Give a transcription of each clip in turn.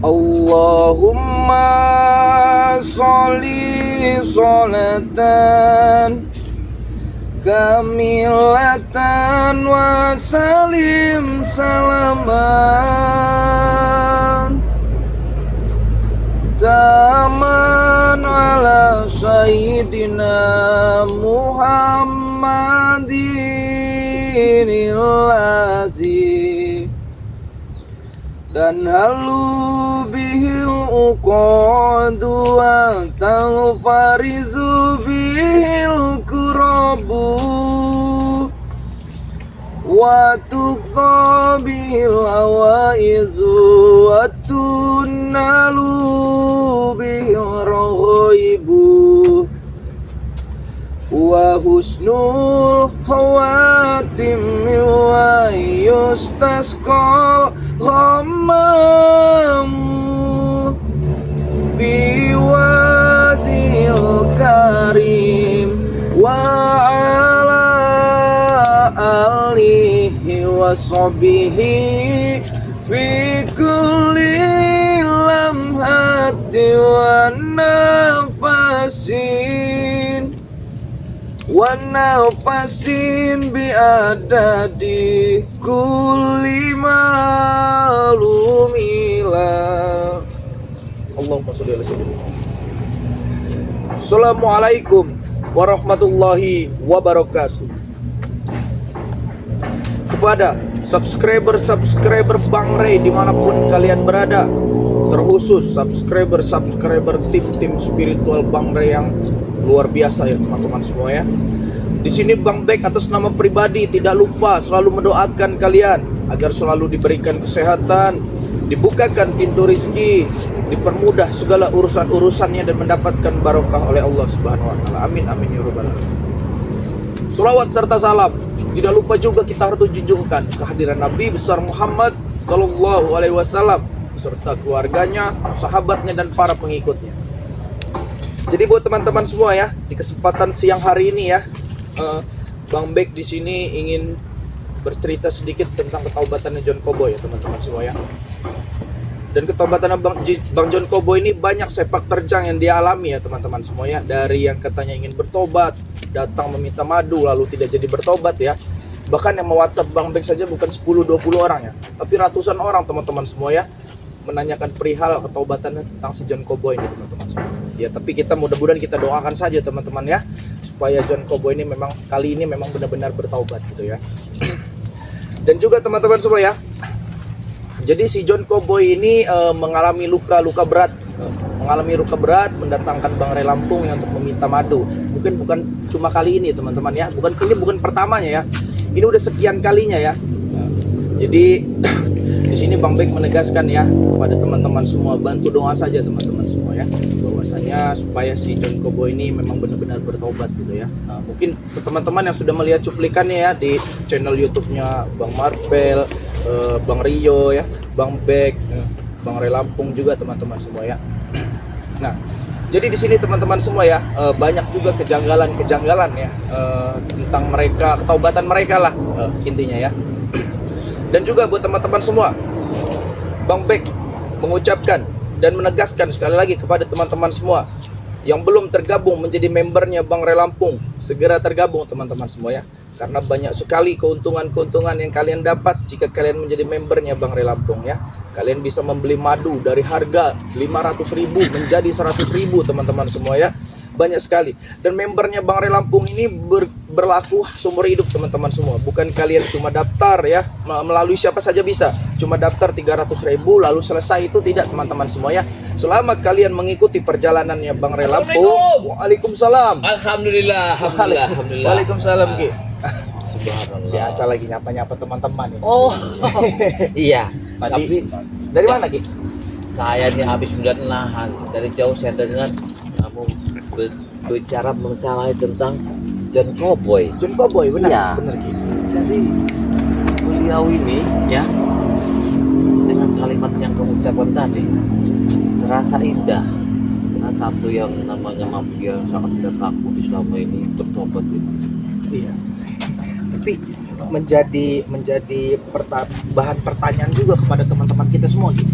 Allahumma sholli sholatan kamilatan wa salim salaman taman ala sayyidina Muhammadin ilazi dan halu bihil uqadu wa tawfarizu bihil kurabu wa tuqabil awaizu wa tunalu bihil rohibu wa husnul hawatim wa yustasqal ghammamu biwazil karim wa ala alihi wa sahbihi fi kulli lamhati wa nafasin biadadi kulli malumila. Allahumma sholli ala sayyidina. Assalamualaikum warahmatullahi wabarakatuh. Kepada subscriber Bang Ray dimanapun kalian berada, terkhusus subscriber tim spiritual Bang Ray yang luar biasa ya teman-teman semua ya. Di sini Bang Bek atas nama pribadi tidak lupa selalu mendoakan kalian agar selalu diberikan kesehatan, dibukakan pintu rizki, dipermudah segala urusan-urusannya dan mendapatkan barokah oleh Allah Subhanahu wa taala. Amin amin ya rabbal alamin. Selawat serta salam tidak lupa juga kita harus junjungkan kehadiran Nabi besar Muhammad sallallahu alaihi wasallam beserta keluarganya, sahabatnya dan para pengikutnya. Jadi buat teman-teman semua ya, di kesempatan siang hari ini ya, Bang Bek di sini ingin bercerita sedikit tentang ketaubatannya John Cowboy ya teman-teman semua ya. Dan ketaubatannya Bang John Cowboy ini banyak sepak terjang yang dia alami ya teman-teman semua ya. Dari yang katanya ingin bertobat, datang meminta madu lalu tidak jadi bertobat ya. Bahkan yang me-WhatsApp Bang Bek saja bukan 10-20 orang ya, tapi ratusan orang teman-teman semua ya, menanyakan perihal ketaubatannya tentang si John Cowboy ini teman-teman semua. Ya tapi kita mudah-mudahan kita doakan saja teman-teman ya, supaya John Cowboy ini memang kali ini memang benar-benar bertaubat gitu ya. Dan juga teman-teman semua ya, jadi si John Cowboy ini mengalami luka berat, mendatangkan Bang Ray Lampung yang untuk meminta madu. Bukan cuma kali ini teman-teman ya, bukan pertamanya ya, ini udah sekian kalinya ya. Jadi di sini Bang Bek menegaskan ya kepada teman-teman semua, bantu doa saja teman-teman semua ya, bahwasanya supaya si John Cowboy ini memang benar-benar bertobat gitu ya. Nah, mungkin teman-teman yang sudah melihat cuplikannya ya di channel YouTube-nya Bang Marvel, Bang Rio ya, Bang Bek, Bang Ray Lampung juga teman-teman semua ya. Nah, jadi di sini teman-teman semua ya, banyak juga kejanggalan ya tentang mereka, ketaubatan mereka lah intinya ya. Dan juga buat teman-teman semua, Bang Bek mengucapkan dan menegaskan sekali lagi kepada teman-teman semua yang belum tergabung menjadi membernya Bang Ray Lampung, segera tergabung teman-teman semua ya. Karena banyak sekali keuntungan-keuntungan yang kalian dapat jika kalian menjadi membernya Bang Ray Lampung ya. Kalian bisa membeli madu dari harga 500.000 menjadi 100.000 teman-teman semua ya. Banyak sekali. Dan membernya Bang Ray Lampung ini berlaku seumur hidup teman-teman semua. Bukan kalian cuma daftar ya, melalui siapa saja bisa. Cuma daftar 300.000 lalu selesai, itu tidak teman-teman semua ya. Selama kalian mengikuti perjalanannya Bang Ray Lampung. Waalaikumsalam. Alhamdulillah. Waalaikumsalam Ki. Subhanallah. Biasa lagi nyapa-nyapa teman-teman ya. Oh. Iya. Tapi dari mana Ki? Saya ini habis melihat lahan, dari jauh saya dengar kamu berbicara mengenai tentang John Cowboy. John Cowboy benar. Iya. Benar Ki. Jadi beliau ini ya, dengan kalimat yang kamu ucapkan tadi terasa indah. Nah, satu yang namanya mafia sangat tidak takut selama ini bertobat itu. Iya. Tapi menjadi bahan pertanyaan juga kepada teman-teman kita semua gitu.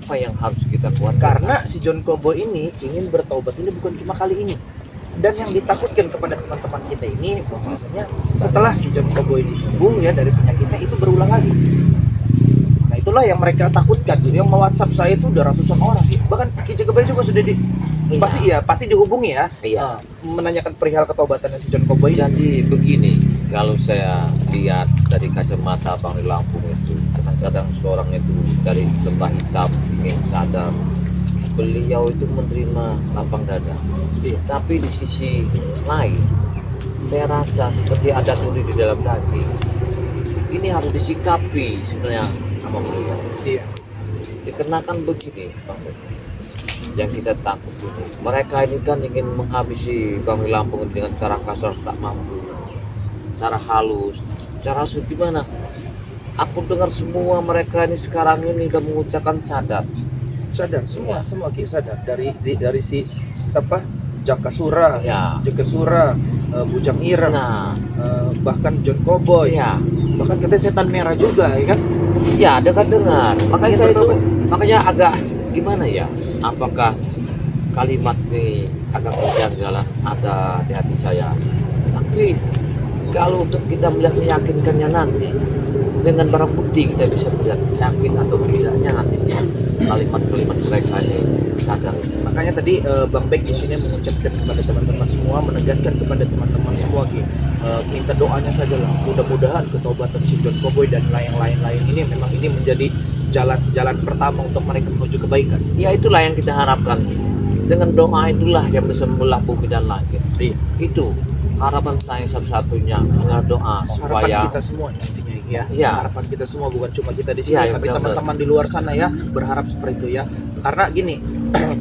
Apa yang harus kita kuatkan? Karena si John Cowboy ini ingin bertaubat ini bukan cuma kali ini. Dan yang ditakutkan kepada teman-teman kita ini bahwasanya setelah si John Cowboy ini sembuh ya dari penyakitnya itu berulang lagi. Nah itulah yang mereka takutkan. Yang mau WhatsApp saya itu udah ratusan orang. Bahkan Ki Jagabaya juga sudah pasti dihubungi ya. Iya. Menanyakan perihal ketaubatannya si John Cowboy. Jadi begini, kalau saya lihat dari kacamata Bang di Lampung itu, kadang-kadang seorang itu dari lembah hitam ingin sadar, beliau itu menerima lapang dada. Tapi di sisi lain, saya rasa seperti ada duri di dalam daging. Ini harus disikapi sebenarnya sama beliau. Iya. Dikenakan begini, Bang. Yang kita takut ini, mereka ini kan ingin menghabisi Bang di Lampung dengan cara kasar tak mampu, cara halus, cara gimana? Aku dengar semua mereka ini sekarang ini udah mengucapkan sadar Semua Ki sadar dari si siapa Jakasura, ya. Bujang Ireng, Nah, bahkan John Cowboy, ya, bahkan katanya setan merah juga ya kan. ya dengar. Makanya Iya, saya itu, betul. makanya agak gimana ya? Apakah kalimat ini agak berjalan ada di hati saya? Tapi kalau untuk kita melihat meyakinkannya nanti dengan barang bukti kita bisa melihat yakin atau tidaknya nantinya kalimat-kalimat mereka ini sadar. Makanya tadi Bang Bek di sini mengucapkan kepada teman-teman semua, menegaskan kepada teman-teman semua minta doanya saja lah. Mudah-mudahan ketaubatan si John Cowboy dan yang lain-lain ini memang ini menjadi jalan pertama untuk mereka menuju kebaikan. Ya itulah yang kita harapkan. Dengan doa itulah yang bisa membelah bumi dan langit. Iya. Itu harapan saya satu-satunya, hanya doa Harapan supaya kita semua nantinya ya. Iya. Harapan kita semua bukan cuma kita di sini, Iya, tapi benar-benar. teman-teman di luar sana ya berharap seperti itu ya. Karena gini,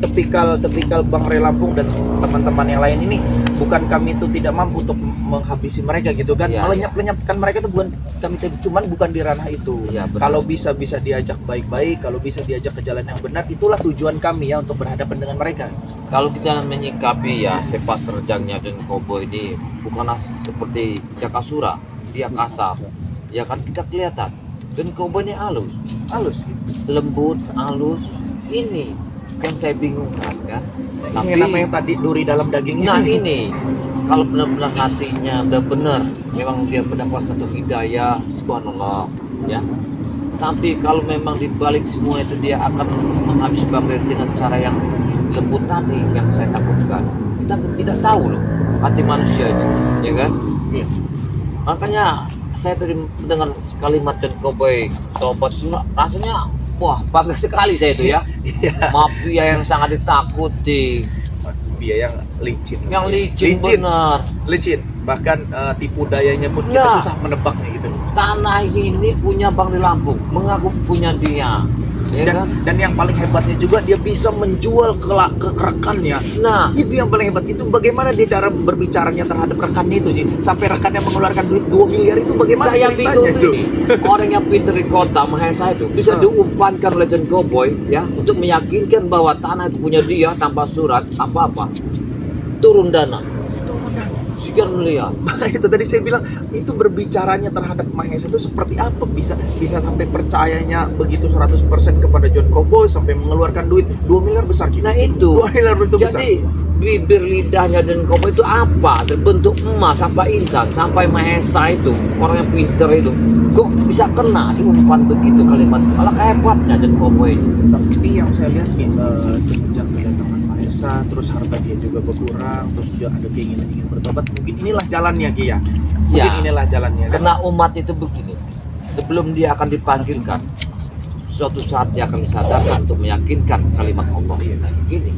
tipikal Bang Ray Lampung dan teman-teman yang lain ini bukan kami itu tidak mampu untuk menghabisi mereka gitu kan. Iya, Melenyap-lenyapkan mereka itu bukan kami cuman bukan di ranah itu. Iya, benar. Kalau bisa diajak baik-baik, kalau bisa diajak ke jalan yang benar, itulah tujuan kami ya untuk berhadapan dengan mereka. kalau kita menyikapi ya sepak terjangnya dan Cowboy ini bukanlah seperti Jakasura, dia kasar. Ya kan kita kelihatan. Dan Cowboy ini halus, lembut, halus. Ini yang saya bingungkan kan. Ini namanya tadi duri dalam daging Nah ini kalau benar-benar hatinya udah benar, memang dia mendapat satu hidayah, subhanallah, ya. Tapi kalau memang dibalik semua itu dia akan menghabisi Bang Ray dengan cara yang lembut tadi, yang saya takutkan. Kita tidak tahu loh hati manusia ini, ya kan? Iya. Makanya saya tadi mendengar kalimat dan Cowboy tobat rasanya wah bangga sekali saya itu ya. Mafia yang sangat ditakuti, Dia yang licin. yang licin benar. Licin. Bahkan tipu dayanya pun kita Nah. susah menebaknya gitu. Tanah ini punya Bang di Lampung, mengaku punya dia, ya kan? Dan yang paling hebatnya juga dia bisa menjual ke rekannya. Nah, Itu yang paling hebat. Itu bagaimana dia cara berbicaranya terhadap rekannya itu sih. Sampai rekannya mengeluarkan duit 2 miliar itu bagaimana saya ceritanya bingung itu. ini. Orang yang pintar di kota Mahesa itu bisa diumpankan oleh John Cowboy ya untuk meyakinkan bahwa tanah itu punya dia tanpa surat apa-apa. Turun dana. Sekian miliar. Makanya itu tadi saya bilang itu berbicaranya terhadap Mahesa itu seperti apa, bisa sampai percayanya begitu 100% kepada John Cowboy sampai mengeluarkan duit 2 miliar besar. Nah itu. 2 miliar itu besar. Jadi bibir lidahnya dan Cowboy itu apa? Terbentuk emas sampai intan sampai Mahesa itu orang yang pintar itu kok bisa kena diumpan begitu kalimat. Malah hebatnya dan Cowboy itu. Tapi yang saya lihat semenjak kedatangan Mahesa terus harta dia juga berkurang, terus dia ada keinginan ingin bertobat, mungkin inilah jalannya Ki ya. Mungkin Ya. inilah jalannya kan? Karena umat itu begini, sebelum dia akan dipanggilkan, suatu saat dia akan disadarkan untuk meyakinkan kalimat Allah. Nah, begini.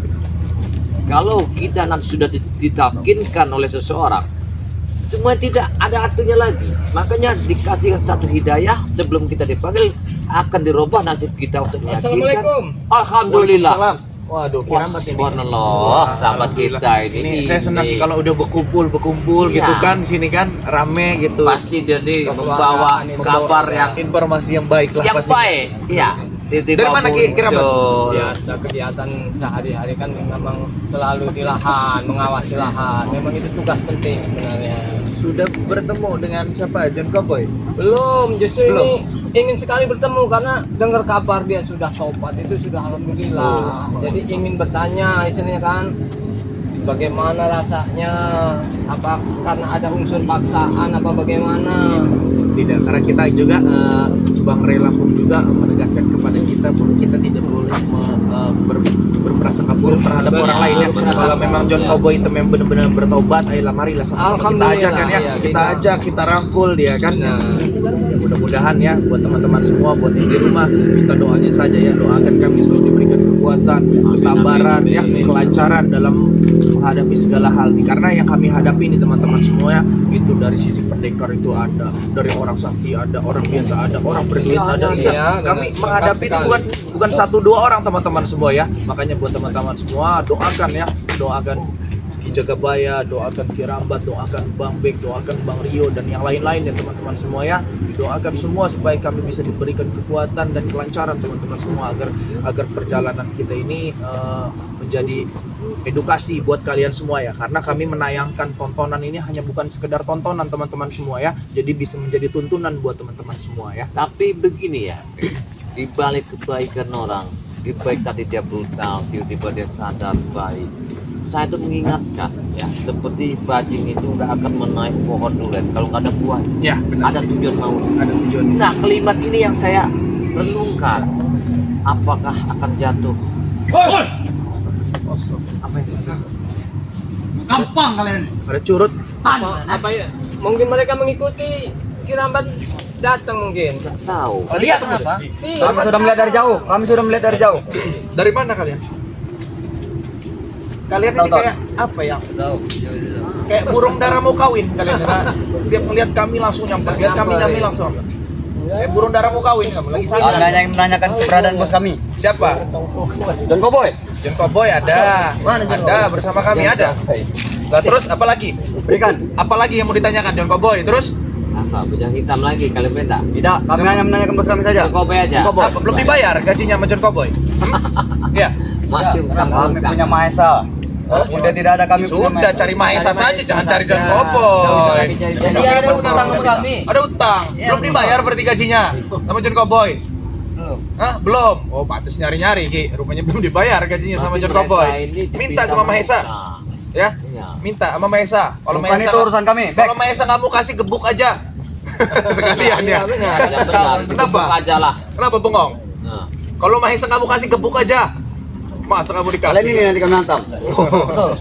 Kalau kita nanti sudah ditakinkan oleh seseorang, semua tidak ada artinya lagi. Makanya dikasihkan satu hidayah sebelum kita dipanggil akan dirubah nasib kita untuk meyakinkan. Assalamualaikum. Alhamdulillah. Waalaikumsalam. Waduh, Wah, kiramat ini. subhanallah, sahabat Alhamdulillah. kita ini. Saya senang Ki kalau udah berkumpul Iya. gitu kan di sini kan rame gitu. Pasti jadi membawa kabar yang Informasi yang baik lah pasti. baik. Iya. Dari mana, Ki, kiramat? muncul. Biasa kegiatan sehari-hari kan memang selalu di lahan, mengawasi lahan. Memang itu tugas penting sebenarnya. sudah bertemu dengan siapa? John Cowboy? Belum, justru Belum. ini ingin sekali bertemu karena dengar kabar dia sudah tobat itu sudah alhamdulillah. Jadi ingin bertanya istilahnya kan bagaimana rasanya, apa karena ada unsur paksaan apa bagaimana? Tidak, karena kita juga Bang Ray Lampung juga menegaskan kepada kita bahwa kita tidak boleh berprasangka buruk terhadap orang lain ya. Kalau memang John Cowboy itu memang benar-benar bertobat, ayolah marilah sama-sama kita Alhamdulillah, ajak kan ya. iya, Kita ajak, kita rangkul dia kan. Nah. Ya, mudah-mudahan ya buat teman-teman semua, buat yang di rumah, minta doanya saja ya, doakan kami selalu diberikan kekuatan, kesabaran ya, kelancaran dalam menghadapi segala hal. Karena yang kami hadapi ini teman-teman semua ya, itu dari sisi pendekar itu ada, dari orang sakti ada, orang biasa ada, orang berduit ada. Iya, Kami benar. menghadapi itu Sekali. bukan satu dua orang teman-teman semua ya. Makanya buat teman-teman semua doakan ya, doakan Ki Jagabaya, doakan Ki Rambat, doakan Bang Bek, doakan Bang Rio dan yang lain-lain ya teman-teman semua ya. Doakan semua supaya kami bisa diberikan kekuatan dan kelancaran teman-teman semua agar perjalanan kita ini menjadi edukasi buat kalian semua ya, karena kami menayangkan tontonan ini hanya bukan sekedar tontonan teman-teman semua ya, jadi bisa menjadi tuntunan buat teman-teman semua ya. Tapi begini ya, di balik kebaikan orang, di baik tadi dia brutal, tiba-tiba dia sadar baik. Saya itu mengingatkan ya, seperti bajing itu nggak akan menaik pohon durian kalau nggak ada buah. Ya, Ada tujuan mau. ada tujuan. Nah, kalimat ini yang saya renungkan. Apakah akan jatuh? Apa itu? Gampang kalian. Ada curut. Apa ya? Mungkin mereka mengikuti Kirambat datang mungkin. Nggak tahu. Lihat kenapa? Kami sudah melihat dari jauh. Kami sudah melihat dari jauh. Dari mana kalian? Kalian ini Tahu. kayak apa ya? Kayak burung dara mau kawin kalian ya. Setiap melihat kami langsung nyamper, lihat kami langsung. Kayak burung dara mau kawin kamu lagi Anda sana. yang menanyakan keberadaan bos kami. Siapa? John Cowboy. John Cowboy ada. Ada bersama kami ada. Lah terus apa lagi? Berikan. Apa lagi yang mau ditanyakan John Cowboy? Terus Apa? Bujang hitam lagi kalian minta? Tidak, kami hanya menanyakan bos kami saja. Kopi aja. John Cowboy. apa, belum dibayar gajinya sama John Cowboy? Ya. Masih utang Kami hutang. punya Mahesa. Walaupun dia tidak ada kami punya Sudah Mahesa. cari Mahesa saja, jangan cari John Ya, Cowboy. cari-cari. Dia ada utang sama kami. Ada utang, belum dibayar berarti gajinya sama John Cowboy. Hah? Belum. Oh, pantas nyari-nyari, Ki. Rupanya belum dibayar gajinya sama Tapi John mereka Cowboy. ini Minta dipinta sama Mahesa, Nah, ya. iya. Minta sama Mahesa. Kalau Bukan Mahesa itu urusan kami. Back. kalau Mahesa nggak mau kasih gebuk aja. Sekalian ya. Iya, benar. Yang benar, Kenapa? gebuk aja lah. Kenapa bengong? Nah, Kalau Mahesa nggak mau kasih gebuk aja. Masa nggak mau Kalian ini dikasih? nanti kami hantam. coba.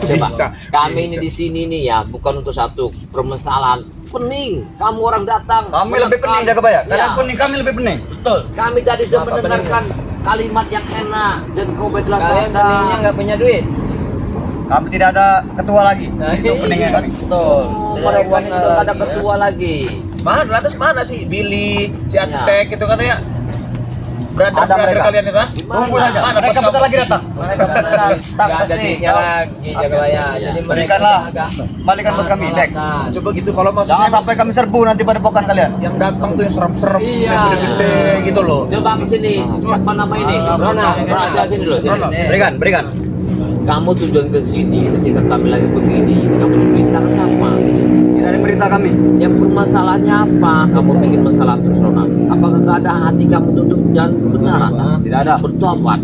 Bisa. Kami ini di sini nih ya, bukan untuk satu permasalahan. Pening. Kamu orang datang. Kami lebih pening jaga bayar. Kalian Ya. pening, kami lebih pening. Betul. Kami tadi sudah Apa mendengarkan kalimat yang enak dan kau telah Kalian peningnya nggak punya duit. Kami tidak ada ketua lagi. Nah, Itu peningnya kami. Betul. Mereka ini sudah ada ketua lagi. Mana? Lantas mana sih Billy, si Ya. Atek itu katanya? Brother Ada mereka. kalian itu? ah? Tunggu saja. Mana Mereka bos bentar kamu? lagi datang. Mereka bentar Nggak lagi. ada duitnya lagi Jagabaya. Jadi mereka Berikanlah. agak Balikan bos kami. Back. malasan. Coba gitu kalau Jangan maksudnya sampai kami serbu nanti pada pokan kalian. yang datang tuh yang serem-serem, Iya. yang gede-gede gitu loh. Coba ke sini. Siapa nama ini? Rona. Rahasia sini dulu. Sini. Rona. Berikan, berikan. Kamu tujuan ke sini ketika kami lagi begini. Kamu diminta ke siapa? Tidak ada berita kami. Yang bermasalahnya apa? Kamu bikin masalah terus, Rona? Apakah gak ada hati kamu untuk jalan kebenaran? Tidak ada. Bertobat.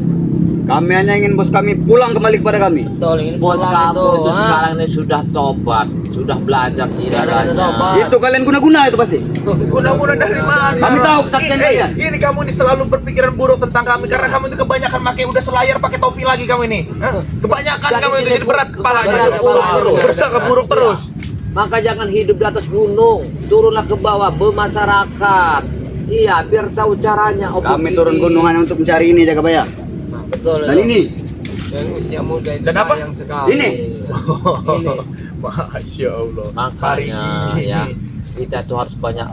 Kami hanya ingin bos kami pulang kembali kepada kami. Betul, ini Bos pulang kamu itu ah. sekarang ini sudah tobat, sudah belajar Tobat. sejarahnya. Itu kalian guna-guna itu pasti. Guna-guna dari mana? Kami tahu kesaktian Ini- kalian. Ini kamu ini selalu berpikiran buruk tentang kami karena kamu itu kebanyakan pakai udah selayar pakai topi lagi kamu ini. Hah? Kebanyakan Jadi kamu itu tidak jadi berat kepalanya. berat kepala terus. Bersangka buruk terus. Maka jangan hidup di atas gunung, turunlah ke bawah, bermasyarakat. Iya, biar tahu caranya. Oh, Kami begini. turun gunung hanya untuk mencari ini jaga bayar. Betul. Dan ini, Dan usia muda itu Dan apa? sayang sekali. Ini. Masya Allah. Makanya Hari ini. ya kita tuh harus banyak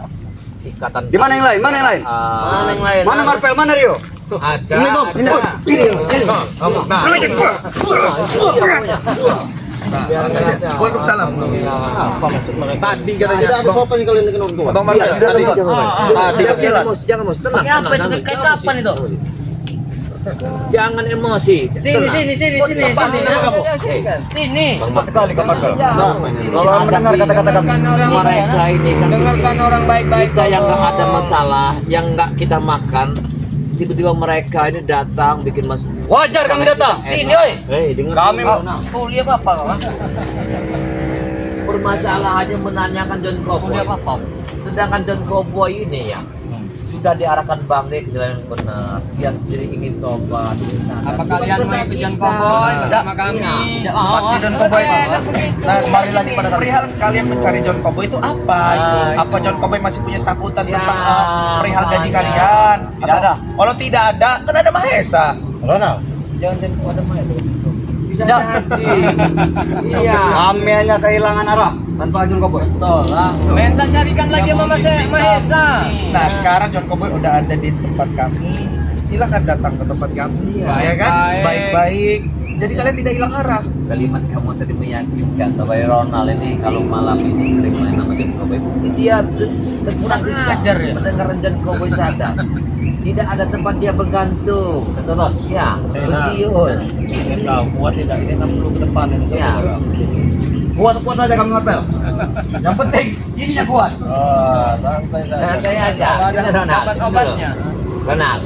ikatan. di mana yang lain? Mana yang lain? Mana yang lain? Mana Marvel? Mana Rio? Ada. Sini, Bob. Ini. Nah, kamu. Nah. Nah, itu dia punya. Biar ngerasa. Waalaikumsalam. Apa maksud mereka? Tadi katanya. Tidak ada sopan yang kalian dengan orang tua. Bang Marvel, tadi. Tadi. Jangan Tenang, apa itu? Kayak kapan itu? Jangan emosi. Sini. Sini. Sekali kamar kau. Ya. Kalau mendengar kata-kata kami. Mereka ini kan Dengarkan orang baik-baik. kita yang nggak ada masalah, yang nggak kita makan, tiba-tiba mereka ini datang bikin masalah. Wajar kami datang. Sini, oi. Kami Kuliah apa kan? Permasalahannya menanyakan John Cowboy. Sedangkan John Cowboy ini ya sudah diarahkan Bang Rey ke jalan yang benar. Dia sendiri ingin tobat. Apa kalian mau ikut John Cowboy bersama kami? John Cowboy. Nah, kembali lagi pada perihal kalian mencari John Cowboy itu apa? Apa John Cowboy masih punya sambutan Ya, tentang perihal gaji makanya. kalian? Tidak ada. Kalau tidak ada, kan ada Mahesa. Ronald. Jangan pada mana itu. Bisa Tidak. jadi. Iya. Kami hanya kehilangan arah tanpa John Cowboy. Betul lah. Minta carikan lagi sama Mas Mahesa. Nah, sekarang John Cowboy udah ada di tempat kami. Silakan datang ke tempat kami, ya kan? Baik-baik. Baik-baik. Jadi kalian tidak hilang arah. Kalimat kamu tadi meyakinkan bahwa Ronald ini kalau malam ini sering main sama John Cowboy. Dia kurang sadar ya. Mendengar John Cowboy sadar. Tidak ada tempat dia bergantung. Betul. Ya, bersiul. Kuat tidak ini 60 ke depan ini. Ya. Kuat aja kami ngapel. Yang penting ininya kuat. Santai aja. Ada Sini, Ronald. obat-obatnya. Ronald,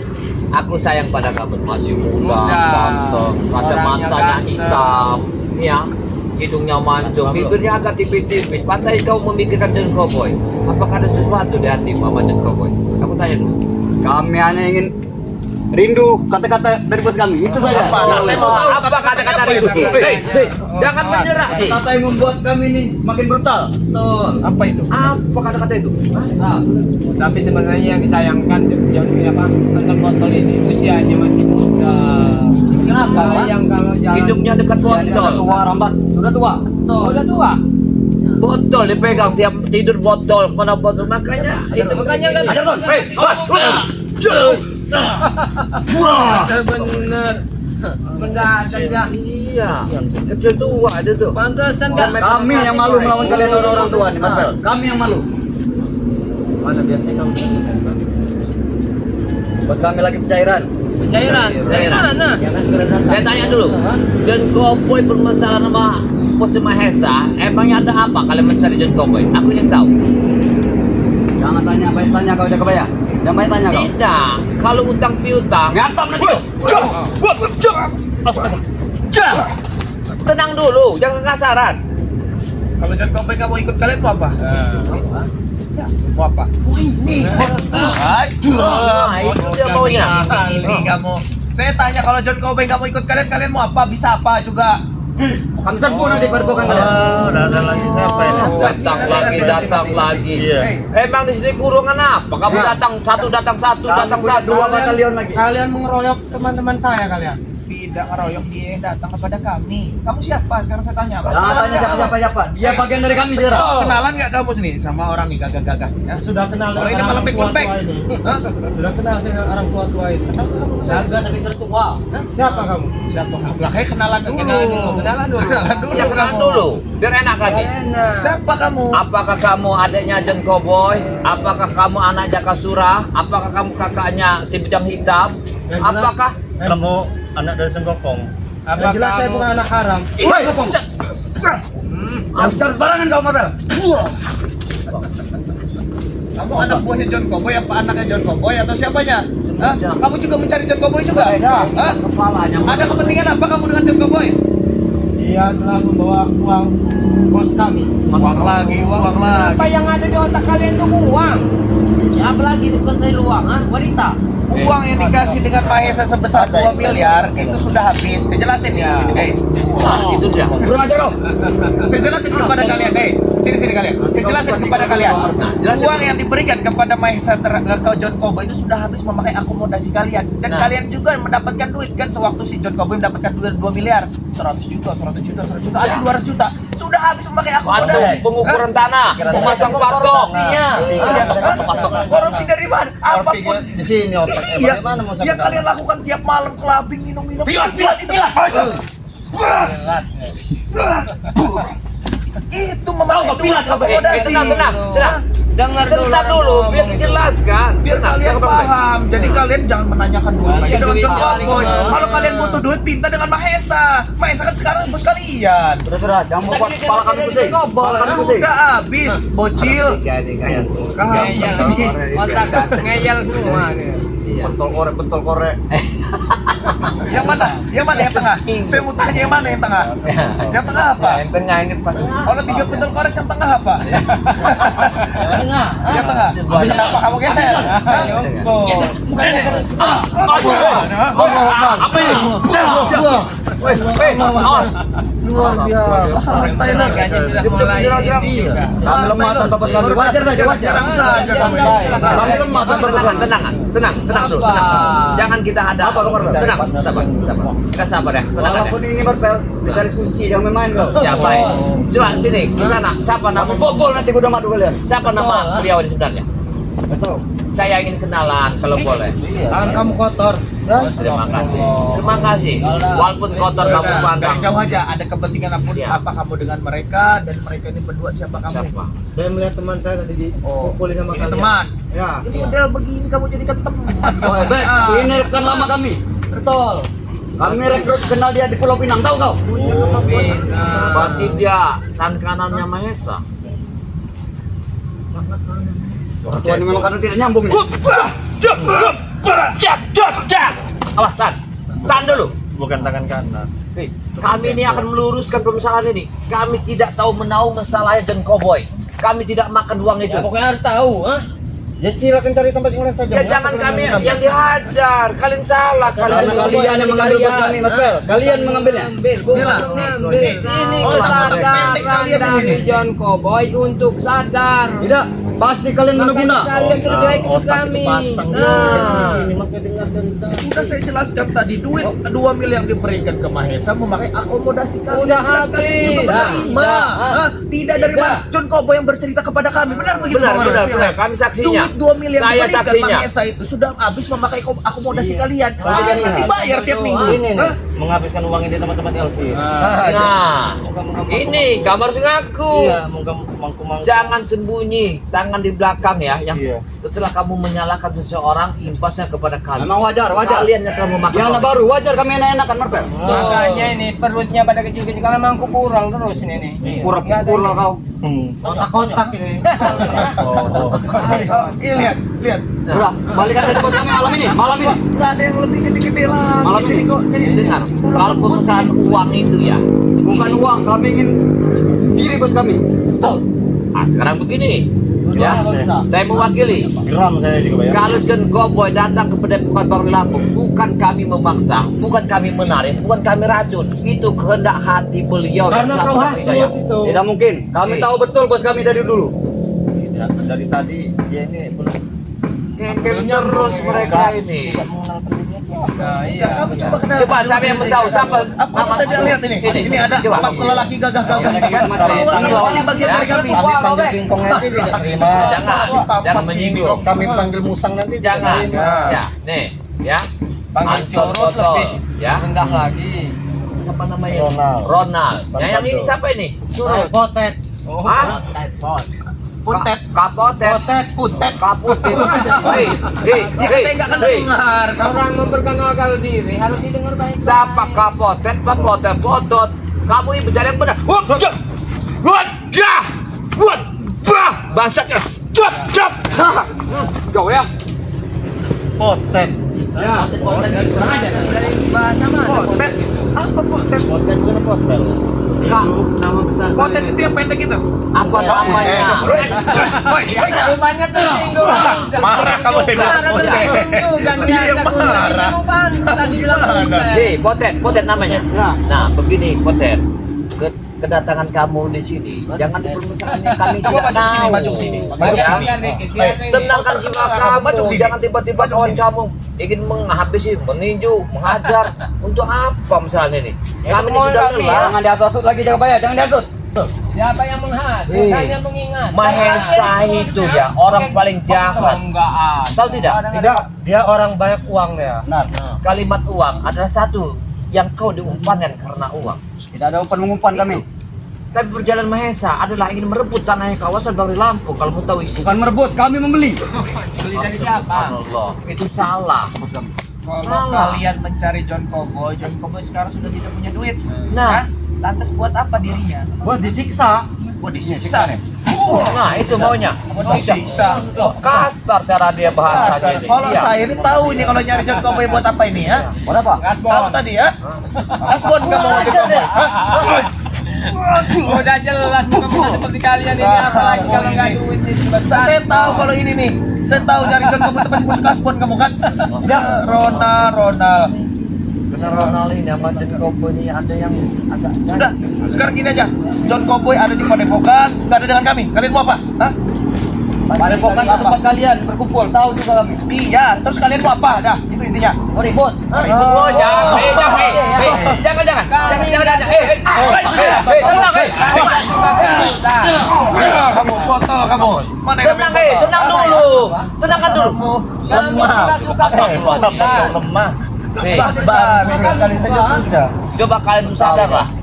aku sayang pada kamu, masih muda, Muda. ganteng, kacamatanya Orangnya hitam, ya, hidungnya mancung, bibirnya agak tipis-tipis. Pantai kau memikirkan John Cowboy. Apakah ada sesuatu di hati Mama John Cowboy? Aku tanya dulu. Kami hanya ingin rindu kata-kata dari bos kami. Itu saja. Nah, saya mau tahu apa kata-kata itu. Hei, jangan menyerah. Hei. Kata yang membuat kami ini makin brutal. Betul. Apa itu? Apa kata-kata itu? Tapi sebenarnya yang disayangkan John Cowboy botol ini usianya masih muda. Kenapa? Kalau jalan Hidungnya dekat Sudah botol. tua rambat, sudah tua. udah tua. Botol dipegang tiap tidur botol, mana botol makanya itu Makanya kan Ajar, Ton. Hei, awas. bener. Mendadak ya. Iya, kecil tua ada tuh. Pantesan enggak Kami yang malu melawan kalian orang tua nih, Marcel. Kami yang malu. Mana biasanya kamu? Bos kami lagi pencairan. cairan. Dari mana? Saya tanya dulu, John Cowboy permasalahan sama Bos Mahesa, emangnya ada apa kalian mencari John Cowboy? Aku ingin tahu. Jangan tanya, banyak tanya kau jaga bayar. Jangan banyak tanya kau. Tidak, kalau utang piutang, Ngatam nanti kau. tenang dulu, jangan kasaran. Kalau John Cowboy kamu ikut kalian mau apa? Mau apa? Ini. Nah, itu dia maunya. Ini kamu. Saya tanya kalau John Cowboy kamu ikut kalian, kalian mau apa? Bisa apa juga? Kami serbu nanti perbukan kalian. Ada lagi siapa ini? Datang lagi. Iya. Emang di sini kurungan apa? Kamu datang satu, datang satu, datang Kami punya satu. 2 batalion lagi. Kalian mengeroyok teman-teman saya kalian. Tidak ngeroyok, dia yang datang kepada kami. Kamu siapa? Sekarang saya tanya. Jangan tanya siapa. Dia bagian dari kami sekarang. Kenalan nggak kamu sini sama orang nih gagah-gagah? Ya? Sudah kenal Kalau ini dengan malah orang tua-tua back-back. ini. Hah? Sudah kenal dengan orang tua-tua ini. Saya tapi tua. Siapa kamu? Siapa? Lah kayak kenalan dulu. Kenalan dulu. Ya kenalan dulu, biar enak lagi. Siapa kamu? Apakah kamu adiknya John Cowboy? Apakah kamu anak Jaka Surah? Apakah kamu kakaknya si Bejang Hitam? Yang jelas- Apakah Kamu anak dari Senggokong. Yang jelas saya bukan anak haram. Woi, Bokong. Yang sembarangan kau, Marcel. Kamu anak buahnya John Cowboy apa anaknya John Cowboy atau siapanya? Hah? Kamu juga mencari John Cowboy juga? Hah? kepalanya? Ada kepentingan apa kamu dengan John Cowboy? Dia telah membawa uang bos kami. Uang lagi. Apa yang ada di otak kalian itu uang? Ya apalagi itu bukan saya luang, ah wanita. Uang yang dikasih dengan Mahesa sebesar 2 miliar itu sudah habis. Saya jelasin ya. Itu dia. Kurang ajar kau. Saya jelasin kepada kalian, sini kalian. Saya jelasin kepada kalian. Uang yang diberikan kepada Mahesa ke John Cowboy itu sudah habis memakai akomodasi kalian. Dan kalian juga mendapatkan duit kan sewaktu si John Cowboy mendapatkan duit 2 miliar, 100 juta, ada 200 juta. Sudah habis memakai Batu, akomodasi. pengukuran tanah, memasang patok. Korupsi dari mana? Apapun. Di sini otak. Iya, yang kalian lakukan tiap malam clubbing, minum-minum. Itu memakai duit akomodasi. Tenang. Dengar Sebentar dulu, biar dijelaskan. biar kalian paham. Jadi kalian jangan menanyakan duit lagi dengan John Cowboy. Kalau kalian butuh duit, minta dengan Mahesa. Mahesa kan sekarang bos kalian. Sudah, jangan buat kepala kami pusing. Kepala kami pusing. Udah habis, bocil. Otak ngeyel semua nih. Pentol korek. Yang mana? Yang mana yang tengah? Saya mau tanya yang mana yang tengah? Yang tengah apa? Yang tengah ini pas. Kalau 3 pentol korek yang tengah apa? Tengah. Yang tengah. Kenapa kamu geser? Geser. Bukan geser. Apa ini? Luar biasa. Thailand. Kayaknya sudah mulai ini juga. Kami lemah tanpa pas kami. Wajar saja. Jarang saja kami. Kami lemah tanpa pas kami. Tenang dulu. Jangan kita hadap. Tenang, sabar. Kita sabar ya. Tenang aja. Walaupun ini Marvel, spesialis kunci jangan main kau. Ya baik. Coba sini, ke sana. Siapa nama? Bobol nanti gua udah madu kalian. Siapa nama beliau ini sebenarnya? Betul. Saya ingin kenalan kalau boleh. Tangan kamu kotor. Terima kasih. Walaupun kotor kamu Dari pandang. jauh aja ada kepentingan Iya. apa kamu dengan mereka dan mereka ini berdua siapa kamu? Siapa? Saya melihat teman saya tadi dipukulin sama Ini kalian. teman. Ya. Ini model begini kamu jadikan teman. Oh, baik. Ini rekan lama kami. Betul. Kami rekrut kenal dia di Pulau Pinang, tahu kau? Berarti dia tangan kanannya Mahesa. Tuhan memang karena tidak nyambung nih. Awas, tahan dulu. Bukan tangan kanan. Kami ini akan meluruskan permasalahan ini. Kami tidak tahu menahu masalahnya John Cowboy. Kami tidak makan uang itu. Ya, pokoknya harus tahu, ha? Ya silakan cari tempat yang lain saja. Ya jangan kami yang dihajar. Kalian salah. Kalian yang mengambil bos kami, Marvel. Kalian mengambilnya. Bukan mengambil. Ini Oh, sampai kesadaran pendek kalian dari ini. John Cowboy untuk sadar. Tidak, pasti kalian Makanya guna-guna. kalian lebih baik ikut kami. Sudah saya jelaskan tadi duit 2 miliar yang diberikan ke Mahesa memakai akomodasi kalian. Udah Jelaskan habis. itu terima. Tidak. Tidak dari Tidak. John Cowboy yang bercerita kepada kami. Benar begitu Bang Manuel? Benar. Kami saksinya. Duit 2 miliar yang Saya diberikan saksinya. Mahesa itu sudah habis memakai akomodasi kalian. Kalian nanti bayar tiap minggu. Hah? Menghabiskan uang ini teman-teman LC. Nah, ini gambar ngaku. Iya, mangku-mangku. Jangan sembunyi tangan di belakang ya. Yang Iya. setelah kamu menyalahkan seseorang, impasnya kepada kami. Memang wajar. Kalian yang telah memakan. Yang anak baru wajar kami enak-enakan Marvel. Makanya ini perutnya pada kecil-kecil karena mangku pural terus ini nih. Pura-pura kau. Kotak-kotak ini. Iya lihat. Udah, balik aja di bos kami malam ini. Nggak ada yang lebih gede-gede lagi. Malam ini. kok jadi Dengar, kalau permasalahan uang itu ya. Bukan uang, kami ingin diri bos kami. Betul. Nah, sekarang begini. Ya, saya mewakili. Geram saya juga ya. Kalau John Cowboy datang kepada Bupati Baru Lampung, bukan kami memaksa, bukan kami menarik, bukan kami racun. Itu kehendak hati beliau. yang Karena telah kau kami sayang. hasut itu. Tidak mungkin. Kami tahu betul bos kami dari dulu. Tidak, dari tadi dia ini belum Kengkel terus mereka ini. mengenal pentingnya siapa. Nah, iya. kamu coba kenal. Coba siapa yang tahu siapa? Apa tadi lihat ini? Ini ada Coba. 4 lelaki gagah-gagah ini kan. Kalau Ini bagian Ya, dari kami. Kami panggil singkong nanti tidak terima. Jangan menyinggung. Kami panggil musang nanti tidak Jangan. terima. Ya, nih, ya. Panggil Anton corot Toto, lebih ya. rendah lagi. Apa namanya? Ronald. Ronald. Yang ini siapa ini? Surut. Potet. Hah? Putet. Kapotet. Putet. Kapotet. Hei, Saya nggak akan dengar. Orang memperkenalkan diri harus didengar baik. Siapa kapotet, papotet, potot? Kamu ini bicara yang benar. Wajah, wajah, wajah, bangsatnya. Jap, jap. Kau ya. Potet. Dari bahasa mana? Potet. Apa potet? Potet bukan potel. Kak, nama besar. Potet itu yang pendek itu. Apa namanya? Rumahnya tersinggung. Marah kamu saya bilang potet. Dia yang marah. Tadi bilang potet. Hei, potet namanya. Nah, begini potet. Kedatangan kamu di sini, jangan dipermasalahkan kami Coba tidak maju sini, tahu. maju sini. Maju Ya. sini. Tenangkan jiwa kamu, jangan tiba-tiba kawan kamu ingin menghabisi, meninju, menghajar. Untuk apa misalnya ini? Kami ini sudah lelah. Jangan diasut lagi jaga bayar, jangan diasut. Siapa yang menghadap? Hanya mengingat. Mahesa itu ya orang paling jahat. Enggak. Tahu tidak? Tidak, dia orang banyak uang ya. Benar. Kalimat uang adalah satu yang kau diumpankan karena uang. Tidak ada umpan-umpan kami. Tapi Berjalan Mahesa adalah ingin merebut tanahnya kawasan Bangre Lampung. Kalau mau tahu isi. Bukan merebut, kami membeli. Beli dari siapa? Allah, itu salah. Kalau Salah. kalian mencari John Cowboy sekarang sudah tidak punya duit. Nah, Lantas buat apa dirinya? Buat disiksa. Buat disiksa nih. nah itu maunya. Buat disiksa. Kasar cara dia bahasanya ini. Kalau Iya. saya ini tahu ini kalau nyari John Cowboy buat apa ini ya? Buat apa? Tahu tadi ya? Asbon kamu mau John Cowboy? Udah jelas muka-muka seperti kalian ini apalagi kalau nggak duit ini besar. Saya tahu kalau ini nih. Saya tahu nyari John Cowboy itu pasti masuk Asbon kamu kan? Ya, Ronald. Benar Ronald ini sama John Cowboy ini ada yang agak. Sudah, sekarang gini aja. John Cowboy ada di Padepokan, nggak ada dengan kami. Kalian mau apa? Hah? Padepokan tempat kalian berkumpul, tahu juga kami. Iya, terus kalian mau apa? Dah, itu intinya. Oh ribut. Oh, jangan, jangan. Kamu botol kamu. Mana yang Tenang dulu. Tenangkan dulu. lemah? Lemah. Sekali saja sudah. Coba kalian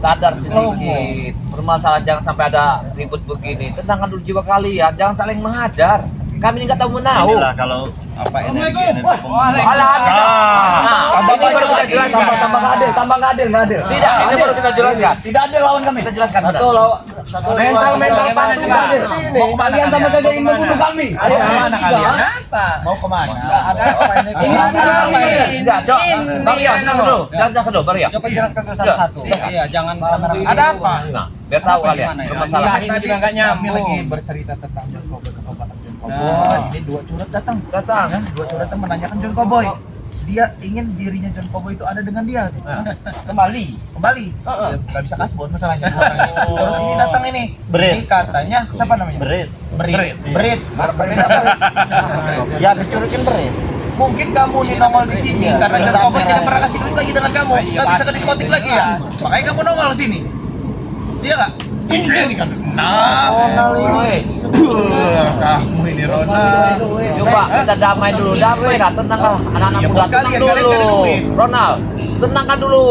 sadar sedikit. Permasalahan jangan sampai ada ribut begini. Tenangkan dulu jiwa kalian, jangan saling menghajar. Kami ini nggak tahu menahu. Inilah kalau apa energi Tambah baru kita jelaskan. Tambah nggak adil. Tidak, ini baru kita jelaskan. Tidak adil lawan kami. Kita jelaskan. Mental panas juga. mau kemana Kalian sama saja ingin membunuh kami. Ayo kemana kalian? Apa? Mau kemana? Ada apa ini? Tidak, Bang Rian, tenang dulu. Jangan dulu, Bang Rian. Coba jelaskan ke satu-satu. Iya, jangan Ada apa? Nah, biar tahu kalian. Permasalahan. Ini juga nggak Kami lagi nyambung. bercerita tentang John Cowboy ke Kabupaten John Cowboy. Nah. Ini dua curhat datang. Ya, dua curhat datang menanyakan John Cowboy. Dia ingin dirinya John Cowboy itu ada dengan dia. Kembali. Ya, nggak bisa kasbon masalahnya. Terus ini datang ini. Ini katanya siapa namanya? Berit. Ya habis curikin Berit. Mungkin kamu nih nongol di sini karena John Cowboy tidak pernah kasih duit lagi dengan kamu. Nggak bisa ke diskotik lagi ya. Makanya kamu nongol di sini. Iya nggak? Ini kan. Nah, kamu ini Ronald. Coba kita damai dulu, damai lah, tenang lah, anak-anak Ya, muda, bos tenang kalian, dulu. kalian cari duit. Ronald, tenangkan dulu.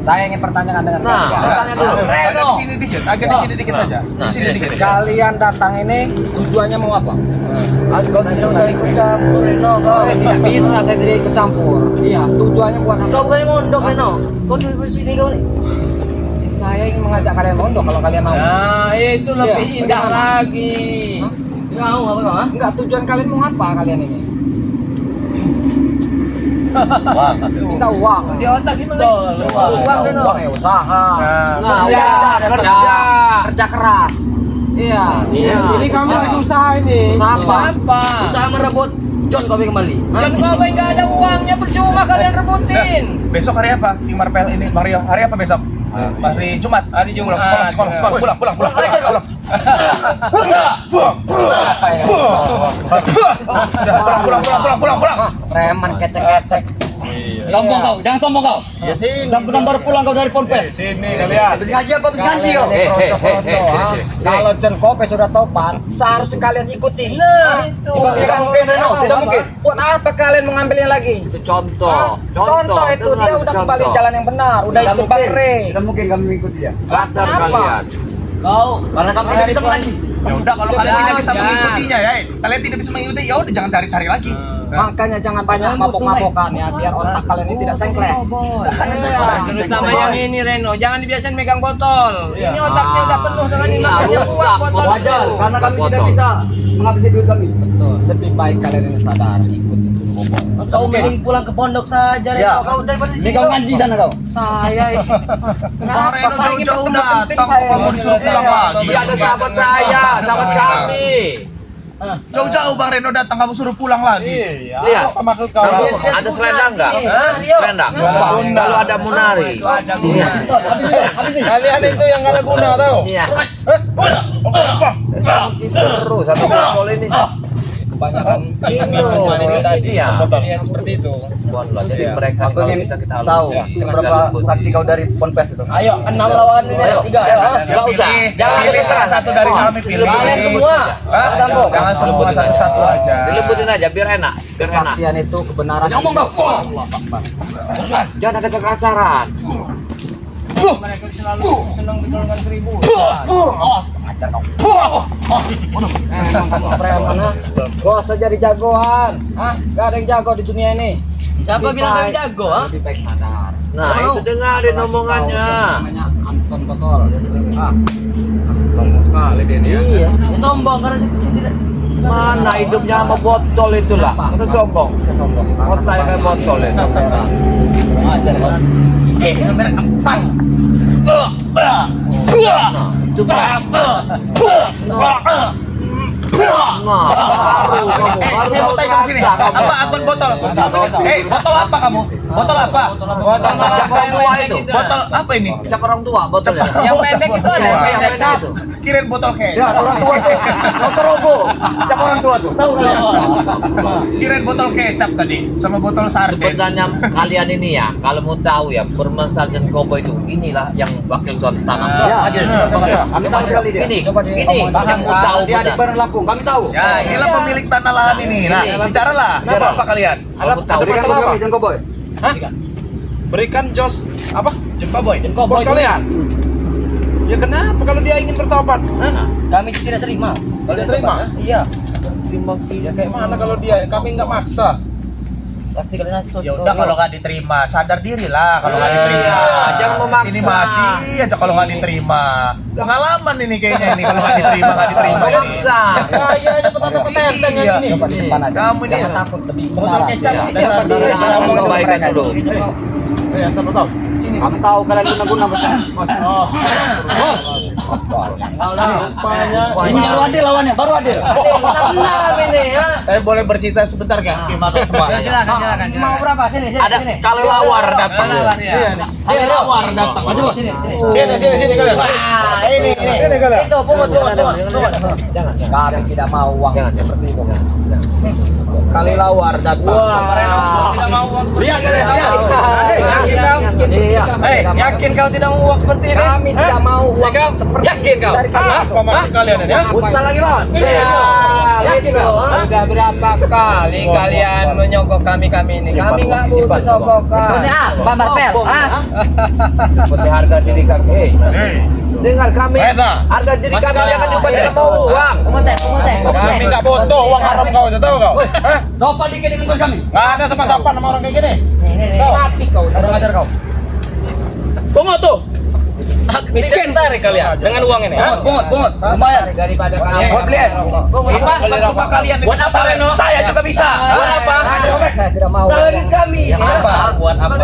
Saya ingin pertanyakan dengan Nah, bertanya dulu. Agak di sini dikit, agak di sini dikit saja. Di sini dikit. Kalian datang ini tujuannya mau apa? Kau tidak usah ikut campur, Reno. Tidak bisa, saya tidak ikut campur. Iya, tujuannya buat apa? Kau bukannya mondok, Reno. Kau di sini kau nih. Saya ingin mengajak kalian mondok kalau kalian mau. Nah, itu lebih indah lagi. Mau apa? Enggak, tujuan kalian mau apa kalian ini? Minta uang. Di otak gimana? Uang, Reno. Uang ya usaha. Nah, kerja keras. Iya. Jadi kamu lagi usaha ini. Usaha apa? Apa? Usaha merebut John Cowboy kembali. John Cowboy nggak ada uangnya, percuma kalian rebutin. Besok hari apa? Tim Marvel ini Mario. Hari apa besok? Hari Jumat. Hari Jumat. Sekolah. Pulang. Pulang. Preman kecek-kecek. Sombong kau, jangan sombong kau. Ya sini. Dan baru pulang kau dari Ponpes. Sini kalian. Habis ngaji apa habis ngaji yo? Kalau John Cowboy sudah tobat, seharusnya kalian ikuti. Nah, itu. Tidak mungkin, Reno, tidak mungkin. Buat apa kalian mengambilnya lagi? Itu contoh. Contoh itu dia udah kembali jalan yang benar, udah ikut Bang Rey. Tidak mungkin kami mengikuti dia. Sadar Kenapa? kalian. Kau Karena kami tidak bisa mengaji. Ya udah kalau kalian tidak bisa Jangan. mengikutinya ya, kalian tidak bisa mengikuti ya udah jangan cari-cari lagi. Makanya jangan banyak mabok-mabokan ya, biar otak kalian ini tidak sengklek. terutama yang ini Reno, jangan dibiasain megang botol. Ini otaknya udah penuh dengan ini makanya buang botol Wajar, itu. karena kami tidak bisa menghabisi duit kami. Betul. Lebih baik kalian ini sadar ikut. Kau mending pulang ke pondok saja. Ya. Kau daripada sini. Kau ngaji sana kau. Saya Bang Reno Saya ingin jauh-jauh bertemu penting datang, saya. kamu disuruh pulang lagi. Iya, ada sahabat saya, sahabat kami. Jauh-jauh Bang Reno datang, kamu suruh pulang lagi. Lihat. Ada selendang nggak? Selendang. Kalau ada munari. Kalian itu yang nggak ada guna tau. Iya. Terus satu botol ini. kebanyakan Iya. Seperti itu. Bonlah. Jadi mereka kalau bisa kita Tahu halusi. seberapa sakti kau dari Ponpes itu. ayo 6 lawan ini Ayo. 3 ya Nggak usah. Jangan Pilih salah satu dari kami pilih. kalian semua Hah? Jangan semua satu-satu aja. Dilebutin aja biar enak. Biar enak. kesaktian itu kebenaran Ngomong kau. Jangan ada kekasaran. mereka selalu senang dengan keributan. Ajar kau. Preman, bos saja jadi jagoan. Gak ada yang jago di dunia ini. Siapa bilang kami jago? Lebih baik sadar. Nah, itu dengarin omongannya. Namanya Anton Botol. Sombong sekali dia nih. Iya, sombong karena saya tidak. Mana hidupnya sama botol itulah. Itu sombong. Bisa sombong. Otak kayak botol itu. Ajar kau. Saya mau tanya kamu sini. Apa Anton botol? Botol apa kamu? Botol apa? Botol apa itu? Botol apa ini? Cap orang tua botol ya. Yang pendek itu ada yang pendek itu. Kirain botol kayak. Ya, orang tua tuh. Motor rogo. Cap orang tua tuh. Tahu kan? Kirain botol kecap tadi sama botol sarden. Sebenarnya kalian ini ya, kalau mau tahu ya, permasalahan koboi itu inilah yang wakil tuan tanam. Ya, Aja. kami tahu kali dia. Ini, Coba dia ini ngomong. yang mau tahu Dia di benar. Barat Lampung. Kami tahu. Ya, inilah pemilik tanah lahan ini. Nah, bicaralah. Apa kalian? Kalau mau tahu. Berikan masalah kami, apa? jangan kau boy. Berikan jos apa? Jun Cowboy. Bos kalian. Ya kenapa kalau dia ingin bertobat? Kami tidak terima. Kalau dia terima? Iya. Ya kayak mana kalau dia? Kami nggak maksa. Pasti kalian asal. Ya udah kalau nggak diterima, sadar diri lah kalau nggak diterima. jangan memaksa. Ini masih aja kalau nggak diterima. Pengalaman ini kayaknya ini kalau nggak diterima ini. Memaksa. Kayaknya petang petenteng Iya. ini. Coba di depan aja. Kamu ini Jangan takut lebih botol benar. kecap Ya, ini dasar apa dia? jangan Ngomong ngomong sama kebaikan mereka. dulu. Ya, betul. Sini. Kami tahu kalian guna-guna betul. Oh. Bos. Rupanya. Ini baru adil lawannya, baru adil. Tenang ini ya. Saya boleh bercerita sebentar nggak? Terima kasih semua. Silakan. Mau berapa? Sini, sini. Ada sini. kalau lawar datang. Kalau lawar datang. Aduh, sini, sini. Sini kalian. Nah, ini. Sini kalian. Itu pungut. Jangan. Kami tidak mau uang seperti itu. Kali lawar datang. Tidak mau uang seperti Lihat kalian, lihat. Iya. yakin kau tidak mau uang seperti ini? Kami tidak mau uang seperti Yakin kau? dari kami. Apa maksud kalian ini? Bukan lagi, Bos. Yakin kau? Sudah berapa kali kalian menyogok kami ini? Kami nggak butuh sogokan. Mbak Marpel. Seperti harga diri kami. Dengar kami. Esa. Harga diri Masih kami kalian jangan mau tidak mau uang. Kami nggak butuh uang haram kau itu, tahu kau? Hah? Coba dikit dengan kami. Nggak ada sopan-sopan sama orang kayak gini. Mati kau. Kurang ajar kau. Pungut tuh. Miskin tarik kalian dengan uang ini. Pungut. Lumayan. Daripada kalian. Buat beli. Apa kalian Buat apa, Reno? Saya juga bisa. Buat apa? Saya tidak mau. Salarin kami. Apa? Buat apa?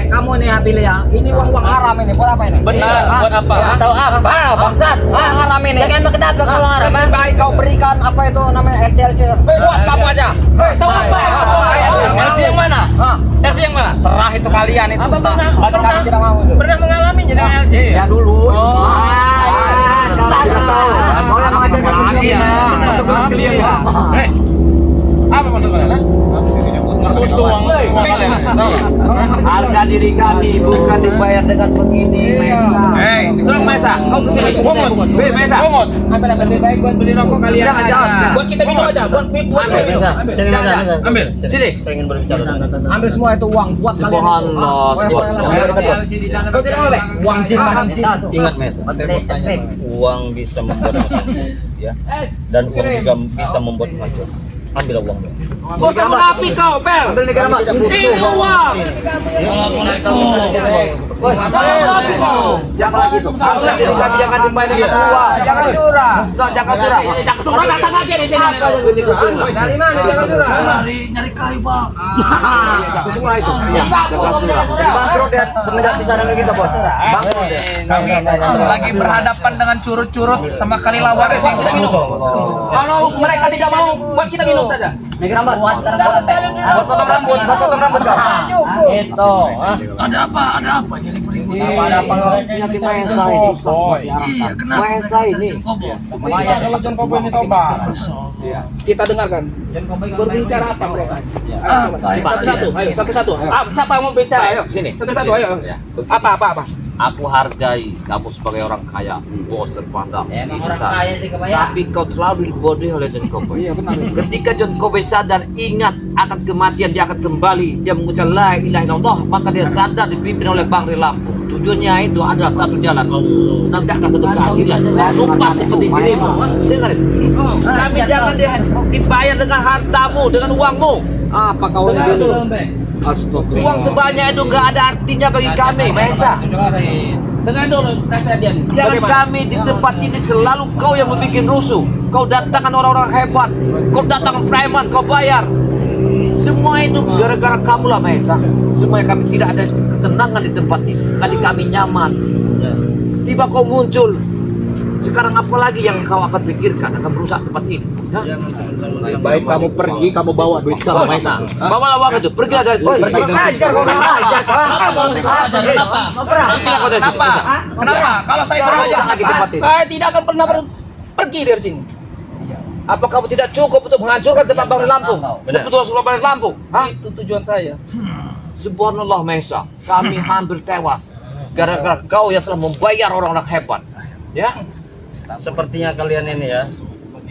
Kamu nih pilih ya. Ini uang haram ini. Buat apa ini? Benar. Buat apa? Tahu apa? Bangsat. Haram ini. Jangan kenapa kalau haram. Lebih baik kau berikan apa itu namanya LC. Buat kamu aja. Tahu apa? LC yang mana? LC yang mana? Serah itu kalian itu. Apa pernah? Bagi kami tidak mau itu. Pernah mengalami jadi LC? Ya dulu. Mau yang mengajarkan Apa maksud kalian? Butuh uang kalian. Harga diri kami bukan dibayar dengan begini. Hei, Tuang Mesa, kau kesini. Pungut. Mesa. Pungut. Lebih baik buat beli rokok kalian aja. Buat kita minum aja. Buat minum. ambil. Sini. Saya ingin berbicara. Ambil semua itu uang buat kalian. Subhanallah. LC di sana. Kau tidak mau, Bek? Uang jin mahal jin. Ingat Mes, uang bisa membuat ya, dan uang juga bisa membuat maju. Ambil uangnya. Bos kamu napi kau, Pel. Ambil negara mak. Ini uang. Napi kau. Jangan lagi tuh. Harga diri kami jangan dibayar dengan uang. Jangan curang. Jangan curang. Jangan surah datang aja di sini. Dari mana jangan curang? Nyari kayu bang. Surah itu. Iya. Bangkrut ya. Semenjak di sana kita, Bos. Bangkrut ya. Kami lagi berhadapan dengan curut-curut sama kali lawar ini. Kalau mereka tidak mau, buat kita minum saja. Negara mak. Buat potong rambut, kau. Itu. Ada apa? Ada apa? Jadi berikut. Ada apa kau? Nanti Mesa ini. Iya, kenapa? Mesa ini. Kalau John Kobo ini tobat. Kita dengarkan. Berbicara apa mereka? Satu-satu, ayo satu-satu. Siapa yang mau bicara? Ayo, Sini. satu-satu, ayo. Apa? Aku hargai kamu sebagai orang kaya, bos dan pandang. Emang orang kaya sih kebanyakan. Tapi kau terlalu dibodohi oleh John Kobe. Iya benar. Ketika John Kobe sadar ingat akan kematian, dia akan kembali. Dia mengucap la ilaha illallah, maka dia sadar dipimpin oleh Bang Lampung. Tujuannya itu adalah satu jalan. Nanti akan satu keadilan. Sumpah seperti dirimu. Dengarin. Kami jangan dibayar dengan hartamu, dengan uangmu. Apa kau ini dulu? Uang sebanyak itu nggak ada artinya bagi kami, Maesa. Dengan dulu kesedihan. Jangan kami di tempat ini selalu kau yang membuat rusuh. Kau datangkan orang-orang hebat. Kau datangkan preman, kau bayar. Semua itu gara-gara kamu lah, Maesa. Semuanya kami tidak ada ketenangan di tempat ini. Tadi kami nyaman. Tiba kau muncul. Sekarang apa lagi yang kau akan pikirkan akan merusak tempat ini? Hah? Baik kamu pergi, kamu bawa duit kamu, Maesa. Bawalah uang itu. Pergilah dari sini. Pergi. Ajar kau ajar. Kenapa? Kenapa? Kalau saya Kau aja lagi tempat ini. Saya tidak akan pernah pergi dari sini. Apa kamu tidak cukup untuk menghancurkan tempat Bang Lampung? Sebetulnya Surabaya Lampung. Hah? Itu tujuan saya. Subhanallah Maesa, kami hampir tewas gara-gara kau yang telah membayar orang-orang hebat. Ya? Sepertinya kalian ini ya